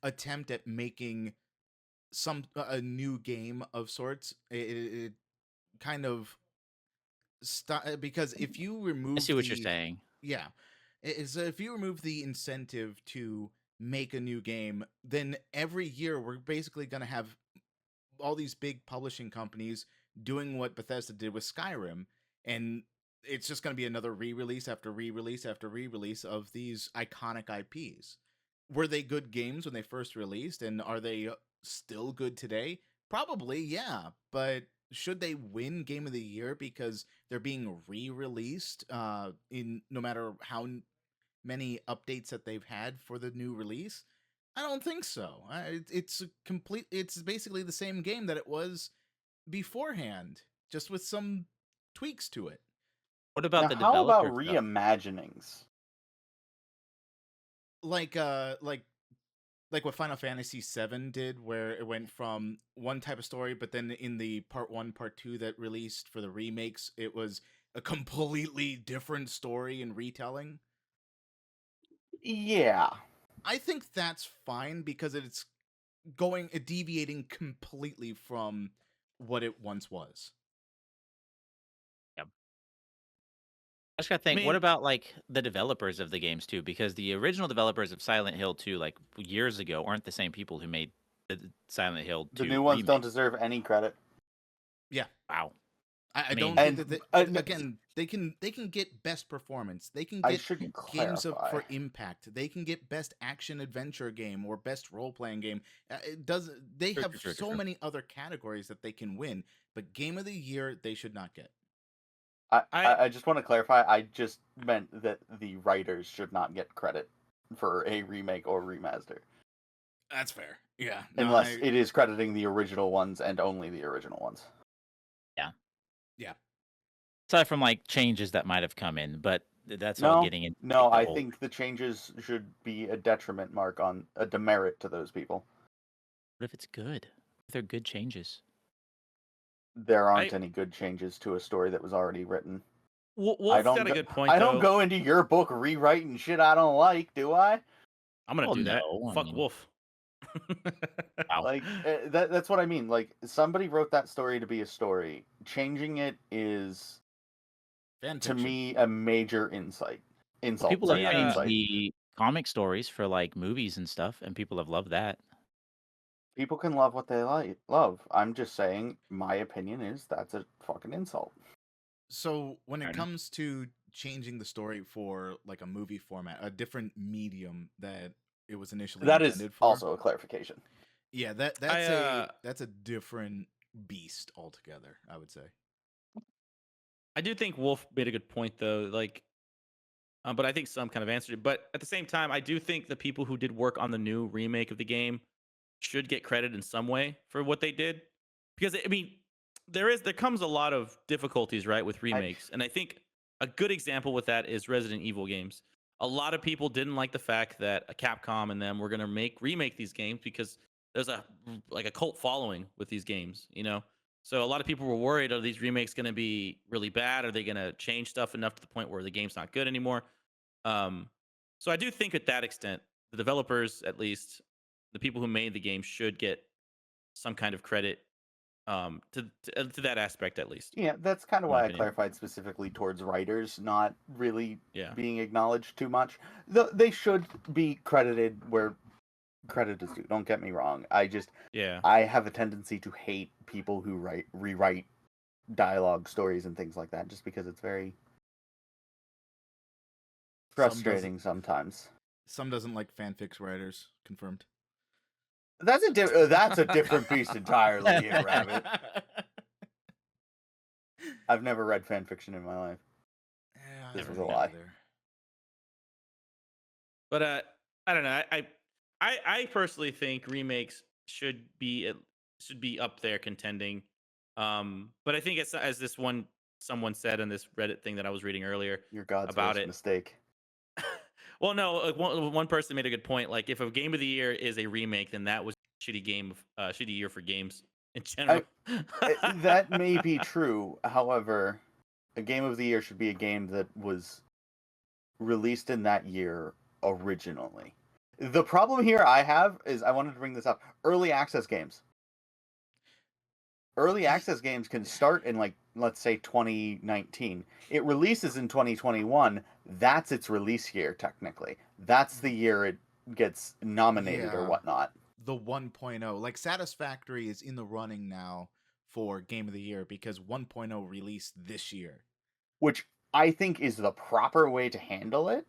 attempt at making a new game of sorts. It kind of because if you I remove see what you're the saying. yeah, so if you remove the incentive to make a new game, then every year we're basically going to have all these big publishing companies doing what Bethesda did with Skyrim, and it's just going to be another re-release after re-release after re-release of these iconic IPs. Were they good games when they first released, and are they still good today? Probably, yeah. But should they win Game of the Year because they're being re-released in no matter how many updates that they've had for the new release? I don't think so. It's basically the same game that it was beforehand, just with some tweaks to it. What about Now, the how about developer stuff? reimaginings? Like like what Final Fantasy VII did, where it went from one type of story, but then in the part one, part two that released for the remakes, it was a completely different story and retelling. Yeah. I think that's fine because it's deviating completely from what it once was. I just gotta I think. What mean, about like the developers of the games too? Because the original developers of Silent Hill 2, like years ago, aren't the same people who made the Silent Hill The 2 new ones don't remake. deserve any credit. Yeah, Wow. I I don't mean, think that And again they can get best performance. They can I get should games of clarify. for impact. They can get best action adventure game or best role playing game. It does they true, have true, true, so true. many other categories that they can win, but game of the year they should not get. I I just want to clarify. I just meant that the writers should not get credit for a remake or remaster, That's fair. Yeah. No, unless it is crediting the original ones and only the original ones. Yeah. yeah. Aside from like changes that might have come in, but that's all No, getting into no. like, the I whole. think the changes should be a detriment mark on a demerit to those people. What if it's good? If they're good changes? There aren't I any good changes to a story that was already written. Wolf got a good point I don't though. go into your book rewriting shit I don't like, do I? I'm gonna Well, do that. no. I Fuck mean, Wolf. wow. Like that's what I mean. Like somebody wrote that story to be a story. Changing it is Fan to fiction. me a major Well, insult. people have Sorry, not changed insight. the comic stories for like movies and stuff, and people have loved that. People can love what they love. I'm just saying my opinion is that's a fucking insult. So when Fair it enough. comes to changing the story for like a movie format, a different medium that it was initially That is intended for, also a clarification. yeah, I that's a different beast altogether, I would say. I do think Wolf made a good point though. Like, but I think some kind of answered it. But at the same time, I do think the people who did work on the new remake of the game should get credit in some way for what they did, because I mean, there comes a lot of difficulties right with I remakes, and I think a good example with that is Resident Evil games. A lot of people didn't like the fact that a Capcom and them were going to remake these games because there's a cult following with these games, you know. So a lot of people were worried, are these remakes going to be really bad? Are they going to change stuff enough to the point where the game's not good anymore? Um, so I do think at that extent, the developers, at least the people who made the game, should get some kind of credit to that aspect, at least. Yeah, that's kind of In my why I opinion. clarified specifically towards writers not really Yeah. being acknowledged too much. They should be credited where credit is due. Don't get me wrong. Yeah. I have a tendency to hate people who rewrite dialogue stories and things like that, just because it's very frustrating sometimes. Some doesn't like fanfics writers. Confirmed. That's a different beast entirely here, Rabbit. I've never read fan fiction in my life. Yeah, This I was don't a lie. either. But I don't know. I personally think remakes should be up there contending. But I think it's as someone said in this Reddit thing that I was reading earlier You're God's about worst it. mistake. Well, no, like one person made a good point. Like, if a game of the year is a remake, then that was a shitty game, shitty year for games. in general. That may be true. However, a game of the year should be a game that was released in that year originally. The problem here I have is I wanted to bring this up. Early access games. Early access games can start in, like, let's say 2019. It releases in 2021. That's its release year, technically. That's the year it gets nominated or Yeah. whatnot. The 1.0, like Satisfactory is in the running now for Game of the Year because 1.0 released this year. Which I think is the proper way to handle it.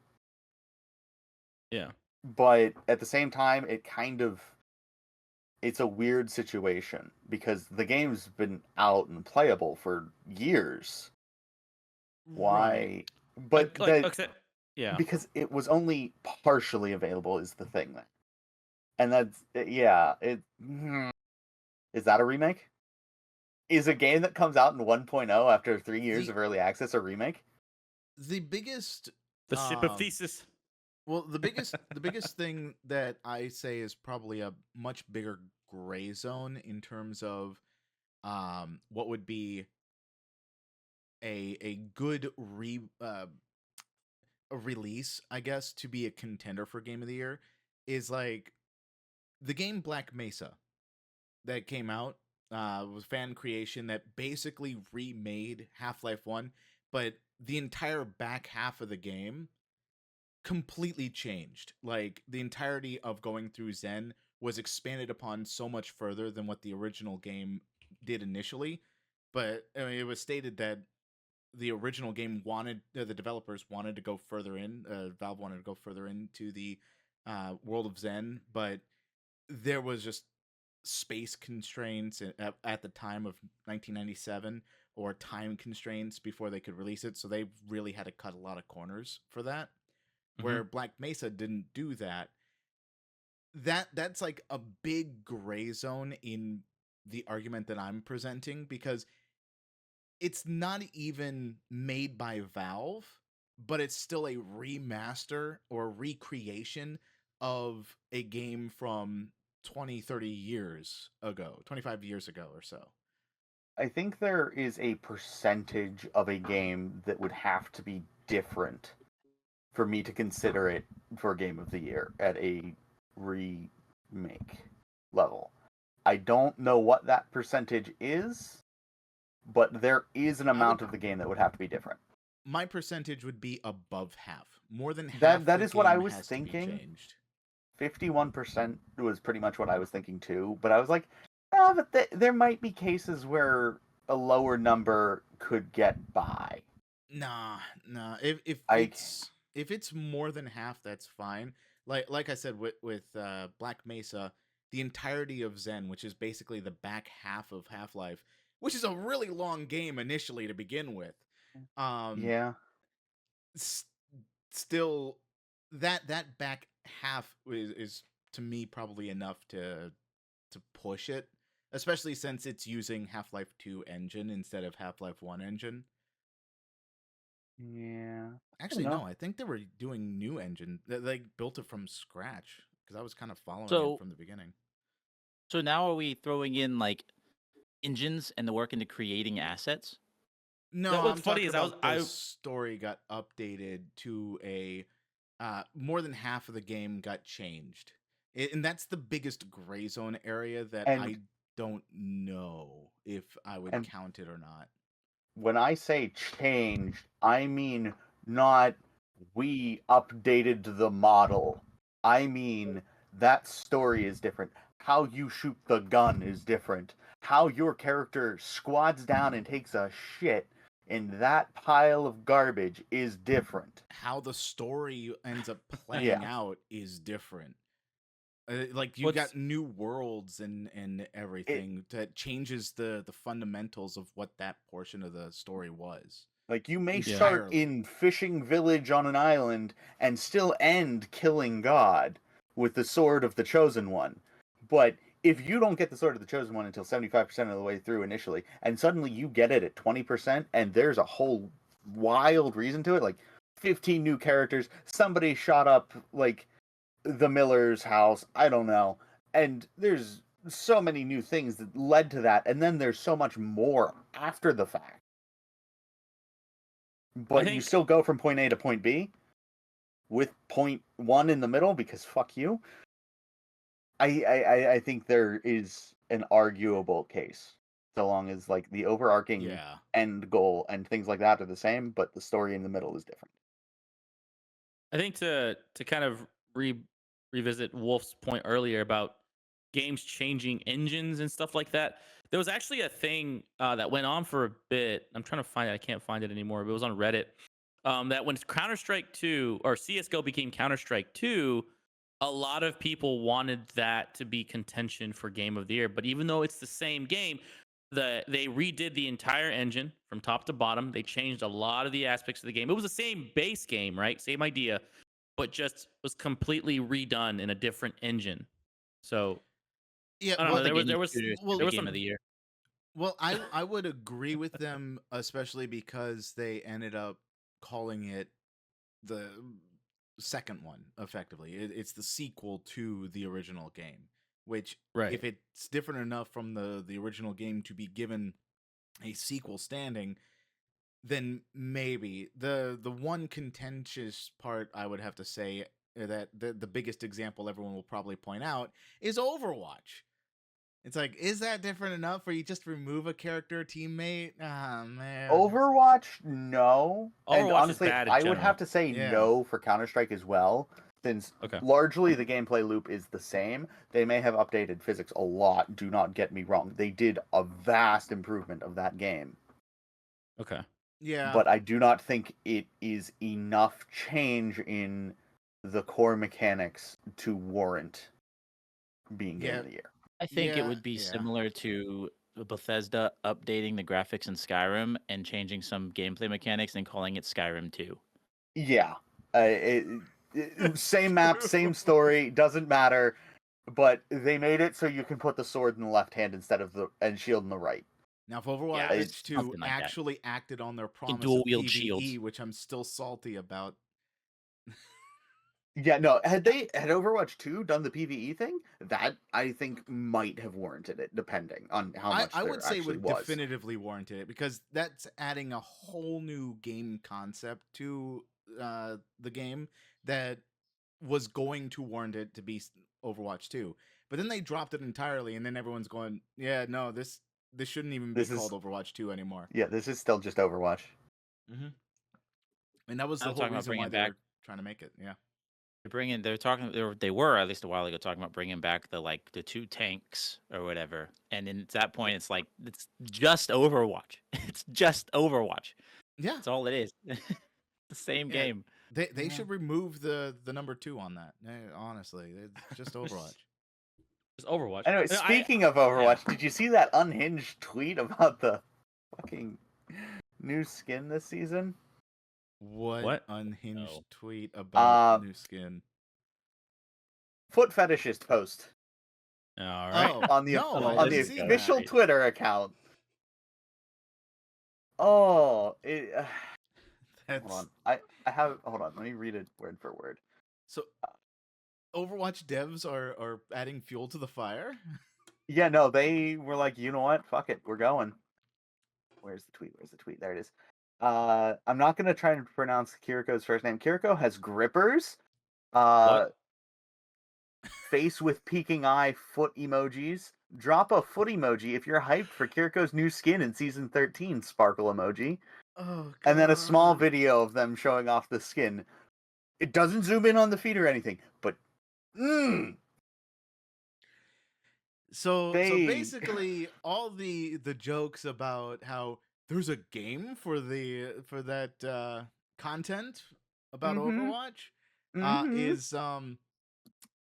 Yeah. But at the same time, it's a weird situation because the game's been out and playable for years. Why? But yeah. because it was only partially available is the thing. And that's, yeah, is that a remake? Is a game that comes out in 1.0 after 3 years of early access a remake? The biggest The ship of Thesis. Well, the biggest thing that I say is probably a much bigger gray zone in terms of what would be a good a release, I guess, to be a contender for Game of the Year is like the game Black Mesa that came out was fan creation that basically remade Half-Life 1, but the entire back half of the game completely changed. Like the entirety of going through Zen was expanded upon so much further than what the original game did initially. But I mean, it was stated that the original game wanted the developers wanted to go further in. Valve wanted to go further into the world of Zen, but there was just space constraints at the time of 1997 or time constraints before they could release it. So they really had to cut a lot of corners for that. Where Black Mesa didn't do that. That's like a big gray zone in the argument that I'm presenting because it's not even made by Valve, but it's still a remaster or recreation of a game from 20, 30 years ago, 25 years ago or so. I think there is a percentage of a game that would have to be different for me to consider it for Game of the Year at a remake level. I don't know what that percentage is, but there is an amount of the game that would have to be different. My percentage would be above half. More than half. That is what I was has thinking. To be changed. 51% was pretty much what I was thinking too, but I was like, oh, but there might be cases where a lower number could get by. Nah. If it's more than half, that's fine. Like I said with Black Mesa, the entirety of Zen, which is basically the back half of Half-Life, which is a really long game initially to begin with. Yeah. Still, that back half is to me probably enough to push it, especially since it's using Half-Life 2 engine instead of Half-Life 1 engine. Yeah. Actually, no. I think they were doing new engine. They built it from scratch because I was kind of following it from the beginning. So now are we throwing in like engines and the work into creating assets? No, what's funny is the story got updated to a more than half of the game got changed, and that's the biggest gray zone area that I don't know if I would count it or not. When I say changed, I mean not we updated the model. I mean that story is different. How you shoot the gun is different. How your character squads down and takes a shit in that pile of garbage is different. How the story ends up playing out is different. Like you got new worlds and everything that changes the fundamentals of what that portion of the story was. Like you may start in fishing village on an island and still end killing God with the sword of the chosen one. But if you don't get the sword of the chosen one until 75% of the way through initially, and suddenly you get it at 20%, and there's a whole wild reason to it, like 15 new characters, somebody shot up like the Miller's house, I don't know, and there's so many new things that led to that, and then there's so much more after the fact. But you think- still go from point A to point B with point 1 in the middle because fuck you. I think there is an arguable case, so long as like the overarching Yeah. end goal and things like that are the same, but the story in the middle is different. I think to kind of revisit Wolf's point earlier about games changing engines and stuff like that. There was actually a thing that went on for a bit. I'm trying to find it. I can't find it anymore. But it was on Reddit. That when Counter Strike 2 or CS:GO became Counter Strike 2, a lot of people wanted that to be contention for Game of the Year. But even though it's the same game, they redid the entire engine from top to bottom. They changed a lot of the aspects of the game. It was the same base game, right? Same idea, but just was completely redone in a different engine. So Yeah, I don't know. well, There was well, there was game some of the year. well, I would agree with them, especially because they ended up calling it the second one. Effectively, it's the sequel to the original game. Which, Right. if it's different enough from the original game to be given a sequel standing, then maybe the one contentious part I would have to say that the biggest example everyone will probably point out is Overwatch. It's like, is that different enough where you just remove a character teammate? Ah, man. Overwatch, no. And Overwatch is honestly, bad in I would general. have to say Yeah. no for Counter-Strike as well, since Okay. largely the gameplay loop is the same. They may have updated physics a lot, do not get me wrong. They did a vast improvement of that game. Okay. Yeah. But I do not think it is enough change in the core mechanics to warrant being Game of the Year. I think it Yeah, would be yeah. similar to Bethesda updating the graphics in Skyrim and changing some gameplay mechanics and calling it Skyrim 2. Yeah. Same map, same story, doesn't matter. But they made it so you can put the sword in the left hand instead of the and shield in the right. Now, if Overwatch Yeah, it's 2 something like that. actually acted on their promise dual of wield PvE, shields. which I'm still salty about. Yeah, no, had Overwatch 2 done the PvE thing, that I think might have warranted it, depending on how much I there would say actually would was. definitively warranted it because that's adding a whole new game concept to the game that was going to warrant it to be Overwatch 2. But then they dropped it entirely, and then everyone's going, "Yeah, no, this shouldn't even be This is- called Overwatch 2 anymore." Yeah, this is still just Overwatch. Mm-hmm. And that was the I'm whole talking about reason why bringing they back- were trying to make it. Yeah. They were at least a while ago talking about bringing back the 2 tanks or whatever. And then at that point, it's like, it's just Overwatch. It's just Overwatch. Yeah. That's all it is. The same Yeah. game. They Yeah. should remove the number 2 on that. Honestly, it's just Overwatch. It's Overwatch. Anyway, speaking of Overwatch, did you see that unhinged tweet about the fucking new skin this season? What unhinged No. tweet about new skin? Foot fetishist post All right. Oh, on the no, I on the didn't see that. official Twitter account. Oh, That's hold on. I have hold on. Let me read it word for word. so. Overwatch devs are adding fuel to the fire. Yeah, no, they were like, you know what? Fuck it, we're going. Where's the tweet? Where's the tweet? There it is. I'm not gonna try and pronounce Kiriko's first name. Kiriko has grippers. What? Face with peeking eye, foot emojis. Drop a foot emoji if you're hyped for Kiriko's new skin in season 13. Sparkle emoji. Oh, God. And then a small video of them showing off the skin. It doesn't zoom in on the feet or anything, but So They- basically, all the jokes about how there's a game for that content about Mhm. Overwatch is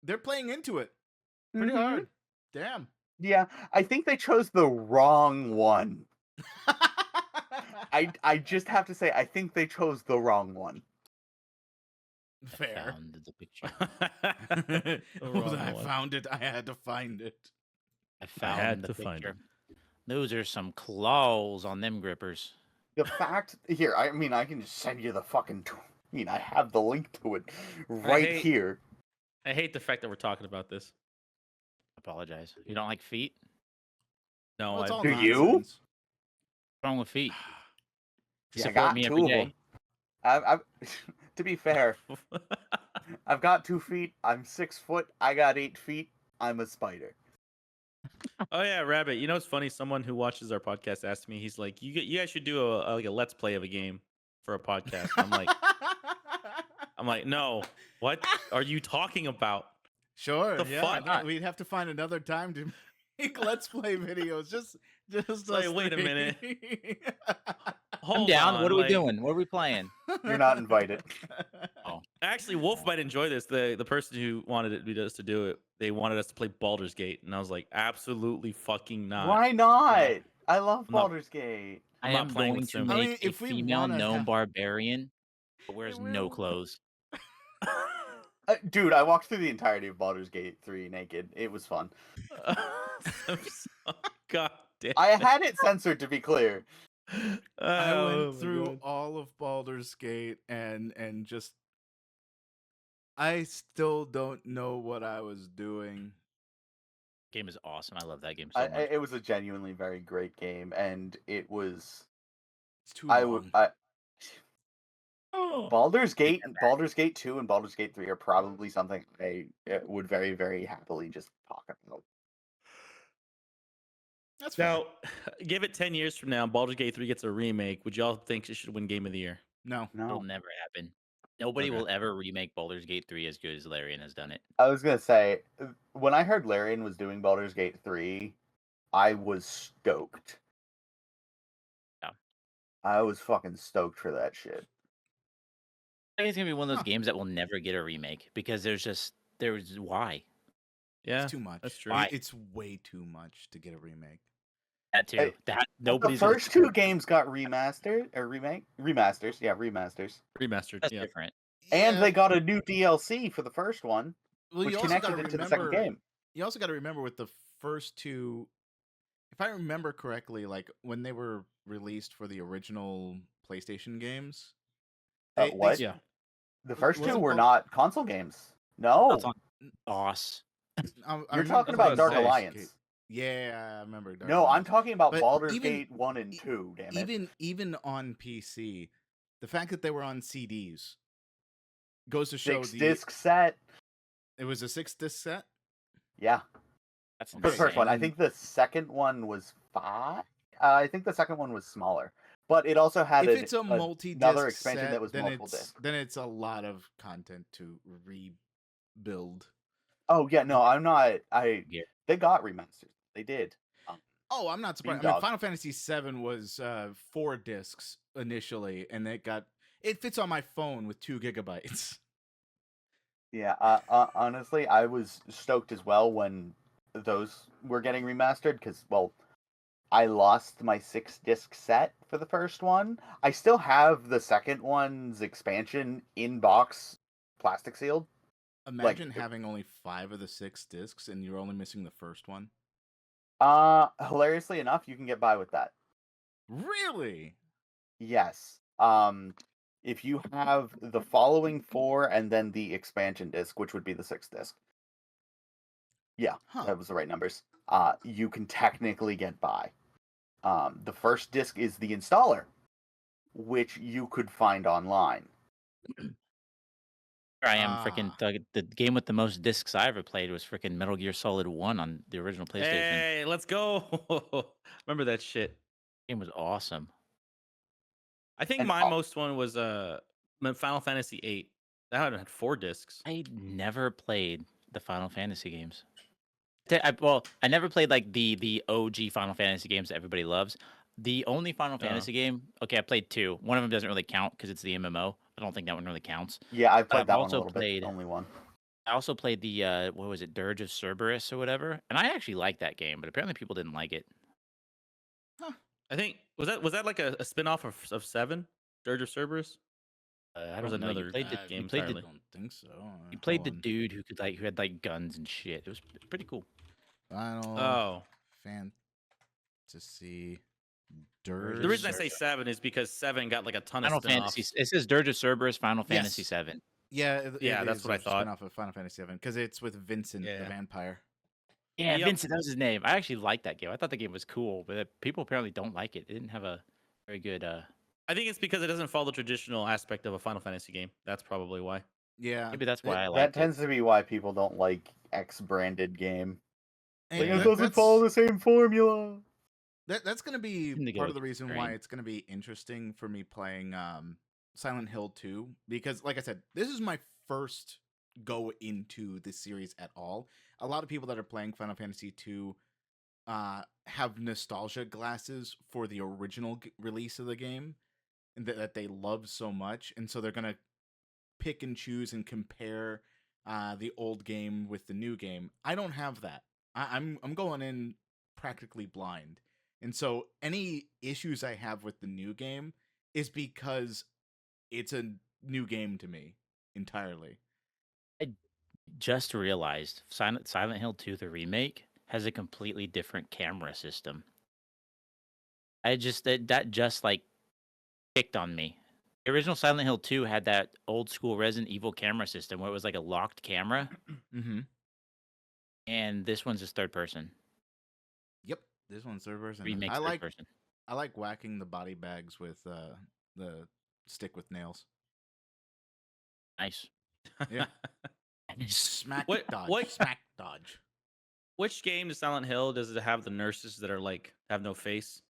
they're playing into it pretty hard. Damn. Yeah, I think they chose the wrong one. I just have to say, I think they chose the wrong one. Fair. Found the picture. When I one. found it, I had to find it. I found had the to picture. find it. Those are some claws on them grippers. The fact here, I mean, I can just send you the fucking. I have the link to it right hate- here. I hate the fact that we're talking about this. Apologize. You don't like feet? No, Well, it's all Do you? nonsense. What's wrong with feet? You Yeah, I support got me two every of day. them. I've to be fair, I've got 2 feet. I'm 6 foot. I got 8 feet. I'm a spider. Oh yeah, Rabbit. You know what's funny? Someone who watches our podcast asked me. He's like, you guys should do like a let's play of a game for a podcast." And I'm like, no. What are you talking about? Sure, The yeah. fuck? No, we'd have to find another time to make Let's Play videos. Just It's like, us wait a three. minute. I'm Hold down. on. What are we like, doing? What are we playing? You're not invited. Oh, Actually, Wolf might enjoy this. The person who wanted us to do it, they wanted us to play Baldur's Gate, and I was like, absolutely fucking not. Why not? I love I'm not- Baldur's Gate. I'm I not am playing going with to Zoom. I make mean, a if we female wanna gnome have- barbarian but wears no will. clothes. Dude, I walked through the entirety of Baldur's Gate 3 naked. It was fun. God damn. I had it censored, to be clear. I Oh, went my through God. all of Baldur's Gate and just I still don't know what I was doing. Game is awesome. I love that game so much. It was a genuinely very great game, and it was. It's too I long. would. Baldur's Gate, Baldur's Gate 2, and Baldur's Gate 3 are probably something I would very, very happily just talk about. That's fair. Now, give it 10 years from now, Baldur's Gate 3 gets a remake. Would y'all think it should win Game of the Year? No. It'll No, never happen. Nobody Okay. will ever remake Baldur's Gate 3 as good as Larian has done it. I was gonna say, when I heard Larian was doing Baldur's Gate 3, I was stoked. Yeah. I was fucking stoked for that shit. I think it's gonna be one of those Huh. games that will never get a remake because there's why Yeah, It's too much. that's true. Why? It's way too much to get a remake. that too. Hey, That The nobody's first 2 games got remastered or remasters. Yeah, remasters. Remastered. That's Yeah. different. And Yeah, they got a new DLC for the first one, well, which you also got connected to it to the second remember. game. You also got to remember with the first 2, if I remember correctly, like when they were released for the original PlayStation games. What? Yeah. The first 2 wasn't were Bal- not console games. No, It's on DOS. you're talking I about was Dark gonna say. Alliance. Yeah, I remember. Dark No, I'm Alliance. talking about But Baldur's even- Gate 1 and 2, damn it. Even on PC, the fact that they were on CDs goes to show 6-disc set. it was a 6-disc set. Yeah, That's for the first insane. one. I think the second one was 5. I think the second one was smaller. But it also had If it's a multi-disc another expansion set, that was then multiple it's discs. then it's a lot of content to rebuild. Oh, yeah, no, I'm not. Yeah. They got remasters. They did. Oh, I'm not surprised. I Dog. mean, Final Fantasy VII was 4 discs initially, and it fits on my phone with 2 gigabytes. Yeah, honestly, I was stoked as well when those were getting remastered because, well, I lost my 6-disc set for the first one. I still have the second one's expansion in box, plastic sealed. Imagine having only 5 of the 6 discs, and you're only missing the first one. Hilariously enough, you can get by with that. Really? Yes. If you have the following 4 and then the expansion disc, which would be the 6th disc. Yeah, Huh. that was the right numbers. You can technically get by. The first disc is the installer, which you could find online. I am Ah. freaking the game with the most discs I ever played was freaking Metal Gear Solid 1 on the original PlayStation. Hey, let's go. Remember that shit. Game was awesome. I think And my al- most one was Final Fantasy VIII. That had 4 discs. I never played the Final Fantasy games. I never played like the OG Final Fantasy games that everybody loves. The only Final Fantasy game, okay, I played 2. One of them doesn't really count because it's the MMO. I don't think that one really counts. Yeah, I I've played that one a also little played- bit. Only one. I also played the what was it, Dirge of Cerberus or whatever, and I actually liked that game, but apparently people didn't like it. I think was that like a spin-off of 7? Dirge of Cerberus? I was don't know. another You played the, game you played entirely. the, I don't think so. you played Hold the on. dude who had like guns and shit. It was pretty cool. Final Oh. Fantasy Dirge. The reason I say 7 is because 7 got like a ton Final of spin-offs. Fantasy. It says Dirge of Cerberus, Final Yes. Fantasy 7. Yeah, Yeah, that's is what I a thought. spin-off of Final Fantasy VII because it's with Vincent Yeah. the vampire. Yeah, Yep. Vincent, that was his name. I actually liked that game. I thought the game was cool, but people apparently don't like it. It didn't have a very good. I think it's because it doesn't follow the traditional aspect of a Final Fantasy game. That's probably why. Yeah, Maybe that's why I That liked it. tends to be why people don't like X branded game. and Like, Yeah. it doesn't follow the same formula. that's gonna be Seem to go part of the reason why extreme. it's gonna be interesting for me playing Silent Hill 2, because like I said, this is my first go into this series at all. A lot of people that are playing Final Fantasy 2 have nostalgia glasses for the original release of the game, and that they love so much, and so they're gonna pick and choose and compare the old game with the new game. I don't have that. I'm going in practically blind, and so any issues I have with the new game is because it's a new game to me entirely. I just realized Silent Hill 2, the remake, has a completely different camera system. I just that just like kicked on me. The original Silent Hill 2 had that old school Resident Evil camera system where it was like a locked camera, Mm-hmm. and this one's just third person. Yep, this one's third person. Remakes third person. I like whacking the body bags with the stick with nails. Nice. Yeah, Nice. smack What- dodge, what- smack dodge. Which game to Silent Hill does it have the nurses that are like have no face?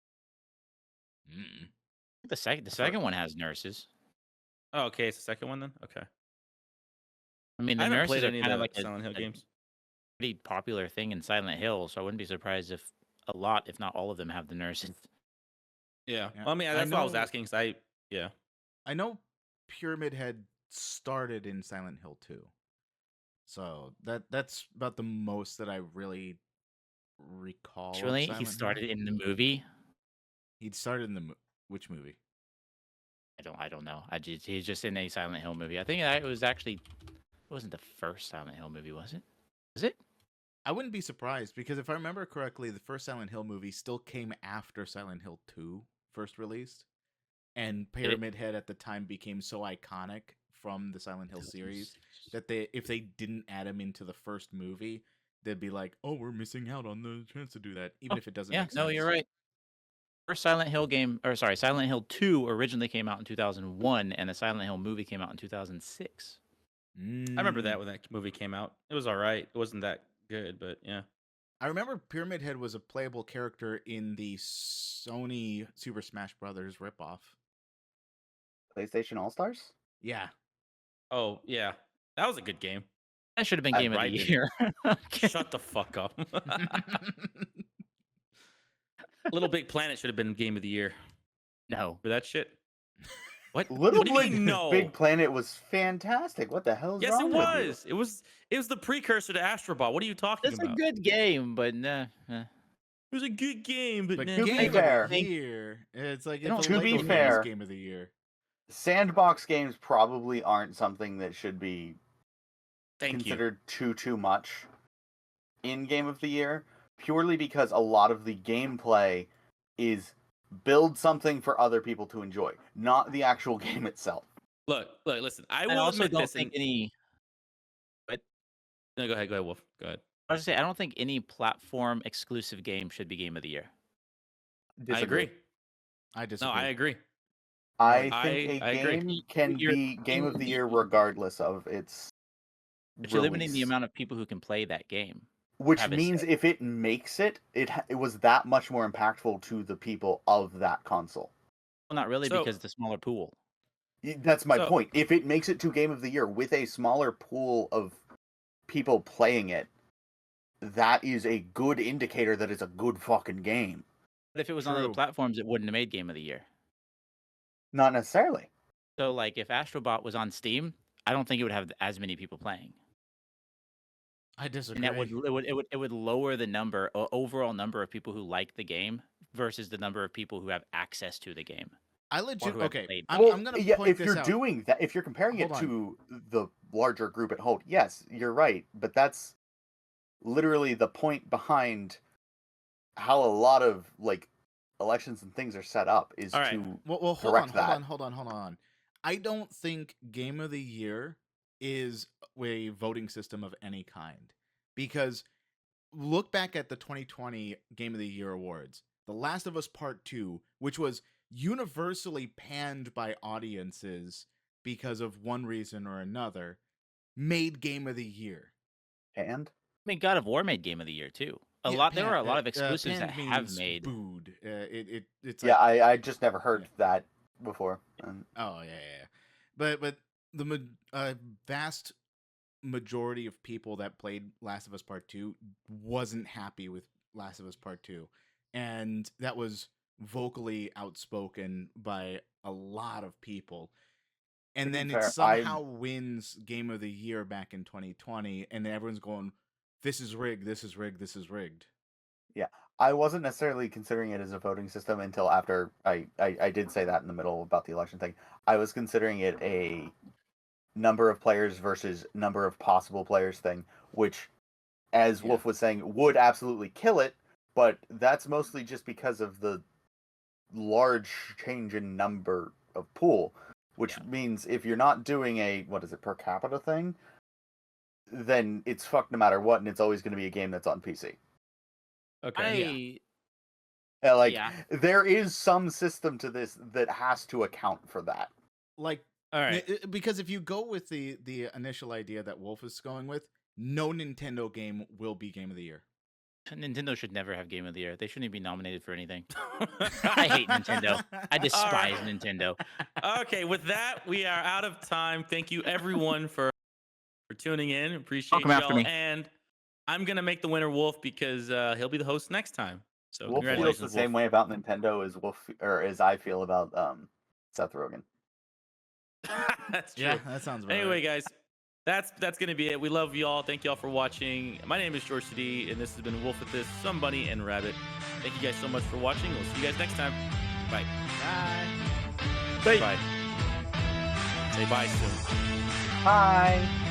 Mm. The second one has nurses. Oh, okay, it's the second one then. Okay, I mean, the I haven't nurses played are any of kind the of like Silent Hill a games. pretty popular thing in Silent Hill, so I wouldn't be surprised if a lot, if not all of them, have the nurses. Yeah. Yeah. Well, I mean, I that's why I was know- asking. Yeah. I know Pyramid Head started in Silent Hill 2. So that's about the most that I really recall. of Actually, he Silent Hill. started in the movie. He'd started in the which movie? I don't know. He's just in a Silent Hill movie. I think it was actually it wasn't the first Silent Hill movie, was it? Was it? I wouldn't be surprised, because if I remember correctly, the first Silent Hill movie still came after Silent Hill 2 first released. And Pyramid Head at the time became so iconic from the Silent Hill series that if they didn't add him into the first movie, they'd be like, "Oh, we're missing out on the chance to do that," even if it doesn't Yeah, make sense. no, you're right. First Silent Hill game, or sorry, Silent Hill 2 originally came out in 2001, and the Silent Hill movie came out in 2006. I remember Mm. that when that movie came out. It was all right. It wasn't that good, but yeah. I remember Pyramid Head was a playable character in the Sony Super Smash Brothers ripoff. PlayStation All Stars? Yeah. Oh yeah, that was a good game. That should have been I game of the right in- year. Okay. Shut the fuck up. Little Big Planet should have been game of the year No. for that shit. What? Little what do you Big, mean no? Big Planet was fantastic. What the hell is Yes, wrong it with you? was. It was the precursor to Astrobot. What are you talking It's a about? good game, but nah. It was a good game, but, But nah. to be game fair- of the year, it's like if don't- a To be Lego game is fair- game of the year. Sandbox games probably aren't something that should be Thank you. considered too much in Game of the Year, purely because a lot of the gameplay is build something for other people to enjoy, not the actual game itself. Look, listen. I I will also admit don't this. think any. No, go ahead, Wolf. Go ahead. I was gonna say I don't think any platform exclusive game should be game of the year. I agree. I disagree. No, I agree. I I- think I a agree. game can You're- be Game of the Year regardless of its But you're limiting the release. amount of people who can play that game. Which have a means say. if it makes it, it was that much more impactful to the people of that console. Well, not really, So- because it's a smaller pool. That's my So- point. If it makes it to Game of the Year with a smaller pool of people playing it, that is a good indicator that it's a good fucking game. But if it was on other True. platforms, it wouldn't have made game of the year. Not necessarily. So, like, if Astrobot was on Steam, I don't think it would have as many people playing, I disagree. and that would lower the overall number of people who like the game versus the number of people who have access to the game. I legit who have okay. played. I'm gonna point if this you're out. doing that, if you're comparing Hold it on. to the larger group at home, yes, you're right. But that's literally the point behind how a lot of like elections and things are set up is All right. to Well, hold correct on, that. hold on. I don't think Game of the Year is a voting system of any kind, because look back at the 2020 Game of the Year awards. The Last of Us Part 2, which was universally panned by audiences because of one reason or another, made Game of the Year. And I mean, God of War made Game of the Year too. There were a lot of exclusives that panned have means made. booed. It's yeah, like, I just never heard that before. oh yeah. But the vast majority of people that played Last of Us Part 2 wasn't happy with Last of Us Part 2. And that was vocally outspoken by a lot of people. And To be then fair, it somehow wins Game of the Year back in 2020, and everyone's going, this is rigged, this is rigged, this is rigged. I wasn't necessarily considering it as a voting system until after I did say that in the middle about the election thing. I was considering it a number of players versus number of possible players thing, which, as Yeah. Wolf was saying, would absolutely kill it, but that's mostly just because of the large change in number of pool, which means if you're not doing a, what is it, per capita thing, then it's fucked no matter what, and it's always going to be a game that's on PC. Okay. Yeah. There is some system to this that has to account for that. Like, All right. because if you go with the initial idea that Wolf is going with, no Nintendo game will be Game of the Year. Nintendo should never have Game of the Year. They shouldn't be nominated for anything. I hate Nintendo. I despise Nintendo. Okay, with that, we are out of time. Thank you, everyone, for tuning in. Appreciate Welcome after y'all. me. And I'm gonna make the winner Wolf because he'll be the host next time. So Wolf feels congratulations, the same way about Nintendo as Wolf, or as I feel about Seth Rogen. That's true. Yeah, that sounds about Anyway, right. guys, that's gonna be it. We love y'all. Thank y'all for watching. My name is George CD, and this has been Wolf with this, Somebunny, and Rabbit. Thank you guys so much for watching. We'll see you guys next time. Bye. Bye. Bye. Say bye soon. Bye.